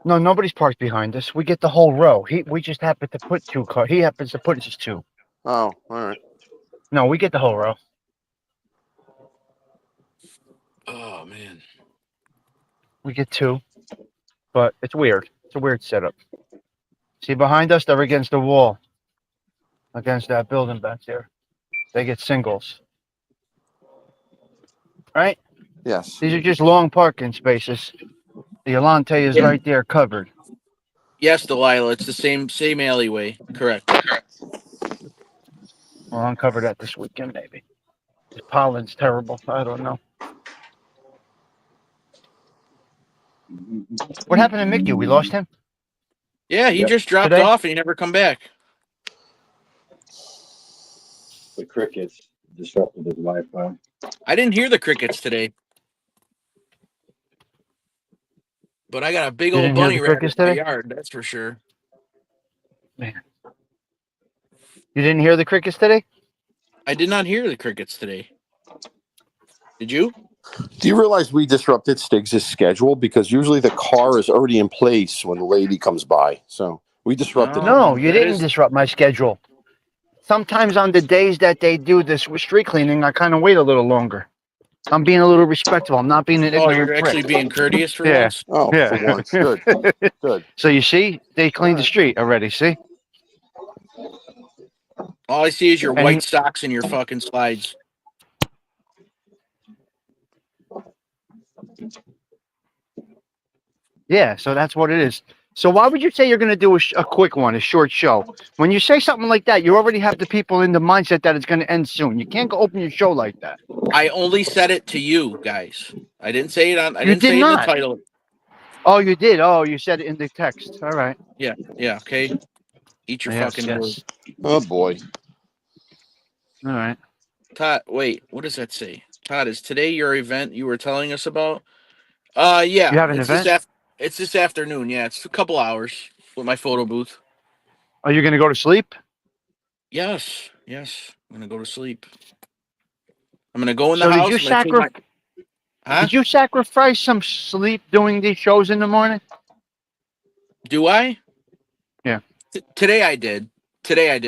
No, nobody's parked behind us. We get the whole row. We just happen to put two cars. He happens to put just two. Oh, all right. No, we get the whole row. Oh man. We get two. But it's weird. It's a weird setup. See behind us, they're against the wall. Against that building back there. They get singles. Right? Yes. These are just long parking spaces. The Alante is right there covered. Yes, Delilah. It's the same alleyway. Correct. Well, I'll uncover that this weekend, maybe. The pollen's terrible. I don't know. What happened to Mickey? We lost him? Yeah, he Yep. just dropped Today? off and he never come back. The crickets disrupted his Wi-Fi. I didn't hear the crickets today. But I got a big You old didn't hear bunny the rabbit crickets in my today? yard, that's for sure. You didn't hear the crickets today? I did not hear the crickets today. Did you? Do you realize we disrupted Stiggs' schedule because usually the car is already in place when the lady comes by? So we disrupted. Oh. No, you that didn't is- disrupt my schedule. Sometimes on the days that they do this with street cleaning, I kind of wait a little longer. I'm being a little respectful. I'm not being an Oh, ignorant you're actually prick. being courteous for Yeah. once? Oh, Yeah. for once. Good. Good. So you see, they cleaned the street already. See? All I see is your And- white socks and your fucking slides. Yeah. So that's what it is. So why would you say you're going to do a quick one, a short show? When you say something like that, you already have the people in the mindset that it's going to end soon. You can't go open your show like that. I only said it to you guys. I didn't say it on. I You didn't did say it in not. the title. Oh, you did. Oh, you said it in the text. All right. Yeah. Okay. Eat your Yes, fucking yes. words. Oh boy. All right. Todd, wait. What does that say? Todd, is today your event you were telling us about? Yeah. You have an it's event? It's this afternoon. Yeah, it's a couple hours with my photo booth. Are you going to go to sleep? Yes. I'm gonna go to sleep. I'm gonna go in the So house. did you I'm gonna take Huh? Did you sacrifice some sleep doing these shows in the morning? Do I? Yeah. Today I did.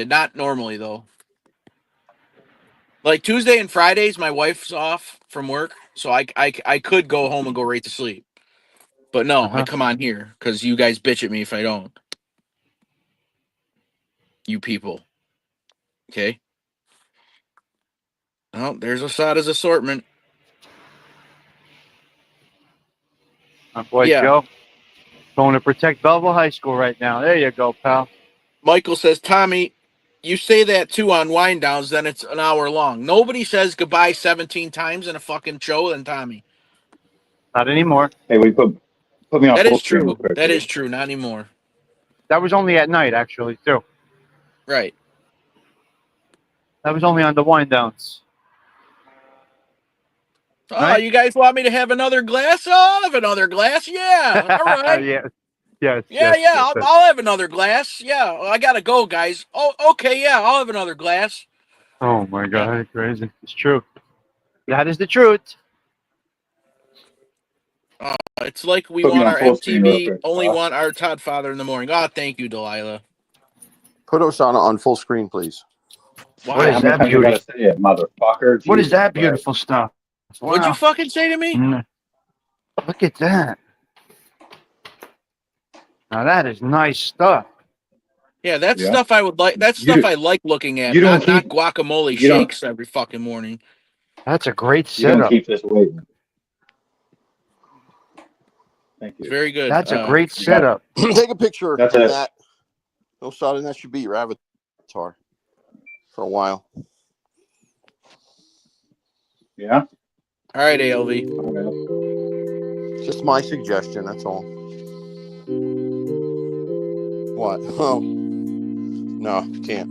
Not normally though. Like Tuesday and Fridays, my wife's off from work, so I could go home and go right to sleep. But no, I Uh-huh. come on here because you guys bitch at me if I don't. You people. Okay. Oh, there's Asada's assortment. My boy Yeah. Joe. Going to protect Belleville High School right now. There you go, pal. Michael says, Tommy, you say that too on wind downs, then it's an hour long. Nobody says goodbye 17 times in a fucking show than Tommy. Not anymore. Hey, we put me on That full is screen true. real quick, That please. is true. Not anymore. That was only at night, actually, too. Right. That was only on the wind downs. Oh, Right. you guys want me to have another glass? Oh, I'll have another glass. Yeah. All right. yeah. Yes. Yeah, yes, yes, yes. I'll have another glass. Yeah, well, I gotta go, guys. Oh, okay, yeah, I'll have another glass. Oh my God, crazy. It's true. That is the truth. It's like we Put me want on our full screen real MTV, quick. only want our Todd Father in the morning. Oh, thank you, Delilah. Put Osana on full screen, please. What Why? is How many that times I beauty? gotta say it, motherfucker? What is Jesus that Christ. beautiful stuff? What'd you Wow. fucking say to me? Look at that. Now that is nice stuff. Yeah, that's Yeah. stuff I would like. That's You stuff do- I like looking at. you don't Not keep- guacamole you don't- shakes every fucking morning. That's a great You don't setup. keep this waiting. Thank It's you. very good. That's a great you got it. setup. Take a picture That's of it. that. Osana, that should be your avatar for a while. Yeah. All right, ALV. Just my suggestion, that's all. What? Oh. No, can't.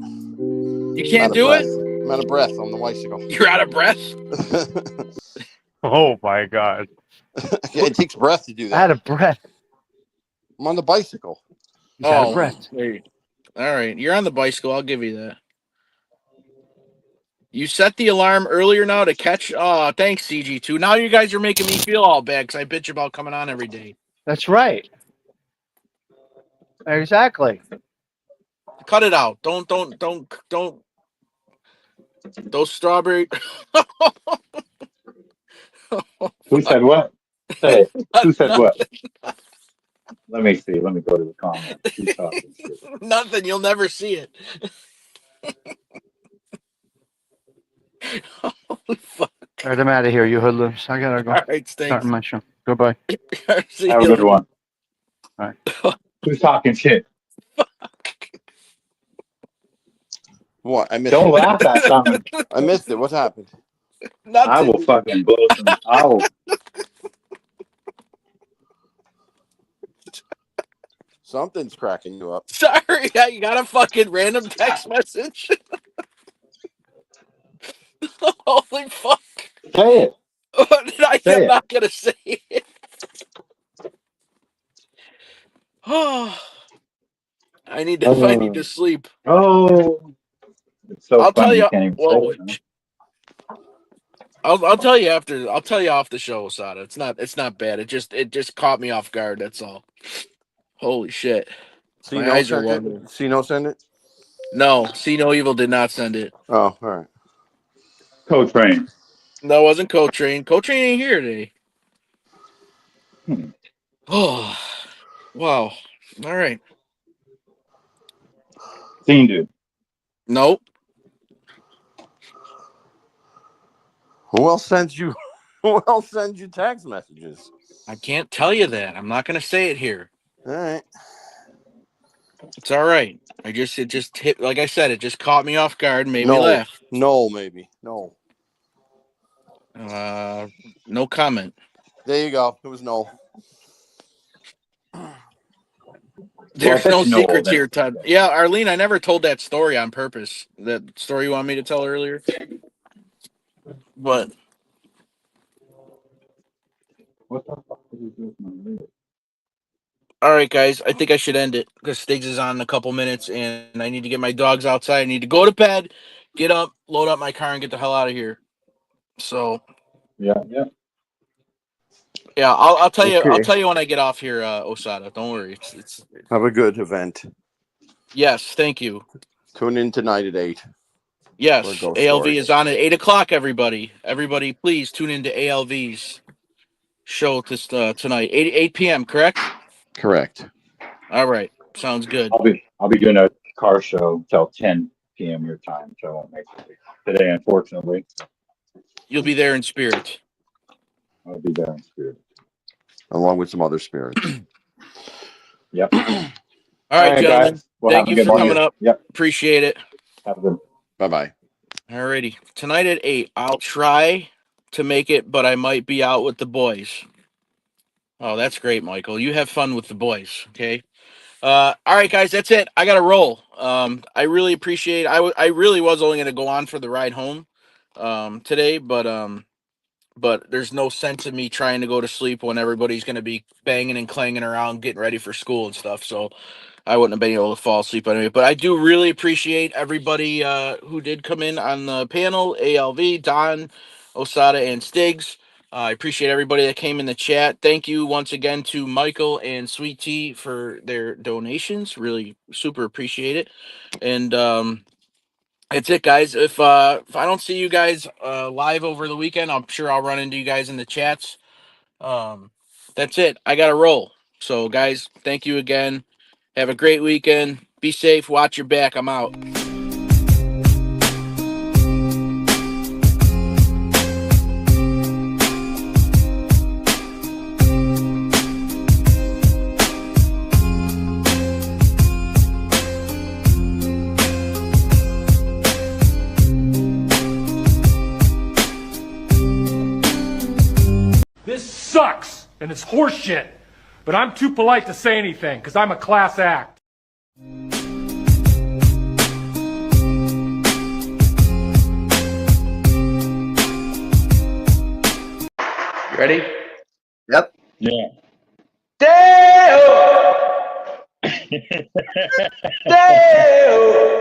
You can't do it? I'm out of breath on the bicycle. You're out of breath? Oh my God. It takes breath to do that. Out of breath. I'm on the bicycle. He's out of breath. There. All right. You're on the bicycle. I'll give you that. You set the alarm earlier now to catch. Oh, thanks, CG2. Now you guys are making me feel all bad because I bitch about coming on every day. That's right. Exactly. Cut it out. Don't. Those strawberry. Who said what? Say it. Who said Nothing. what? Let me see. Let me go to the comments. Who's talking shit? Nothing. You'll never see it. Holy fuck. All right, I'm out of here, you hoodlums. I gotta go. All right, Start thanks. my show. Goodbye. See Have a you good later. one. All right. Who's talking shit? What? I missed Don't it. laugh at something. I missed it. What happened? Nothing. I will fucking blow some. Something's cracking you up. Sorry, you got a fucking random text message. Holy fuck. Say it. Say I'm it. not gonna say it. Oh, I need to sleep. Oh. It's so I'll funny tell you. can't even Well, say it, man. I'll tell you after. I'll tell you off the show, Osada. It's not bad. It just caught me off guard. That's all. Holy shit. See, My no eyes are send watering. it. See, no send it. No, See No Evil did not send it. Oh, all right. Co-train. No, it wasn't Coltrane. Coltrane ain't here today. Oh, wow. All right. Scene dude. Nope. Who else sends you? Who else sends you text messages? I can't tell you that. I'm not going to say it here. All right. It's all right. It just hit, like I said, it just caught me off guard and made me No. laugh. No, maybe. No. No comment. There you go. It was no. There's Well, no that's no secrets then. here, Todd. Yeah, Arlene, I never told that story on purpose. That story you want me to tell earlier? But What the fuck did you do with my lid? all right, guys, I think I should end it because Stiggs is on in a couple minutes and I need to get my dogs outside. I need to go to bed, get up, load up my car, and get the hell out of here. So Yeah. yeah, I'll tell you. Okay. I'll tell you when I get off here, Osada. Don't worry. It's Have a good event. yes, thank you. Tune in tonight at 8. Yes, For a ghost ALV story. is on at 8:00. Everybody, please tune into ALV's show tonight, 8 p.m. Correct? Correct. All right, sounds good. I'll be doing a car show till 10 p.m. your time, so I won't make it today, unfortunately. You'll be there in spirit. I'll be there in spirit. Along with some other spirits. Yep. All right, gentlemen. guys. Well, Thank have a you good for morning. coming up. Yep. Appreciate it. Have a good. Bye-bye. Alrighty. Tonight at 8, I'll try to make it, but I might be out with the boys. Oh, that's great, Michael. You have fun with the boys, okay? All right, guys, that's it. I got to roll. I really appreciate I really was only going to go on for the ride home today, but there's no sense in me trying to go to sleep when everybody's going to be banging and clanging around getting ready for school and stuff. So I wouldn't have been able to fall asleep anyway. But I do really appreciate everybody who did come in on the panel, ALV, Don, Osada, and Stiggs. I appreciate everybody that came in the chat. Thank you once again to Michael and Sweet Tea for their donations. Really super appreciate it. And that's it, guys. If I don't see you guys live over the weekend, I'm sure I'll run into you guys in the chats. That's it. I got to roll. So, guys, thank you again. Have a great weekend. Be safe. Watch your back. I'm out. This sucks, and it's horseshit. But I'm too polite to say anything, because I'm a class act. You ready? Yep. Yeah. Dale! Dale!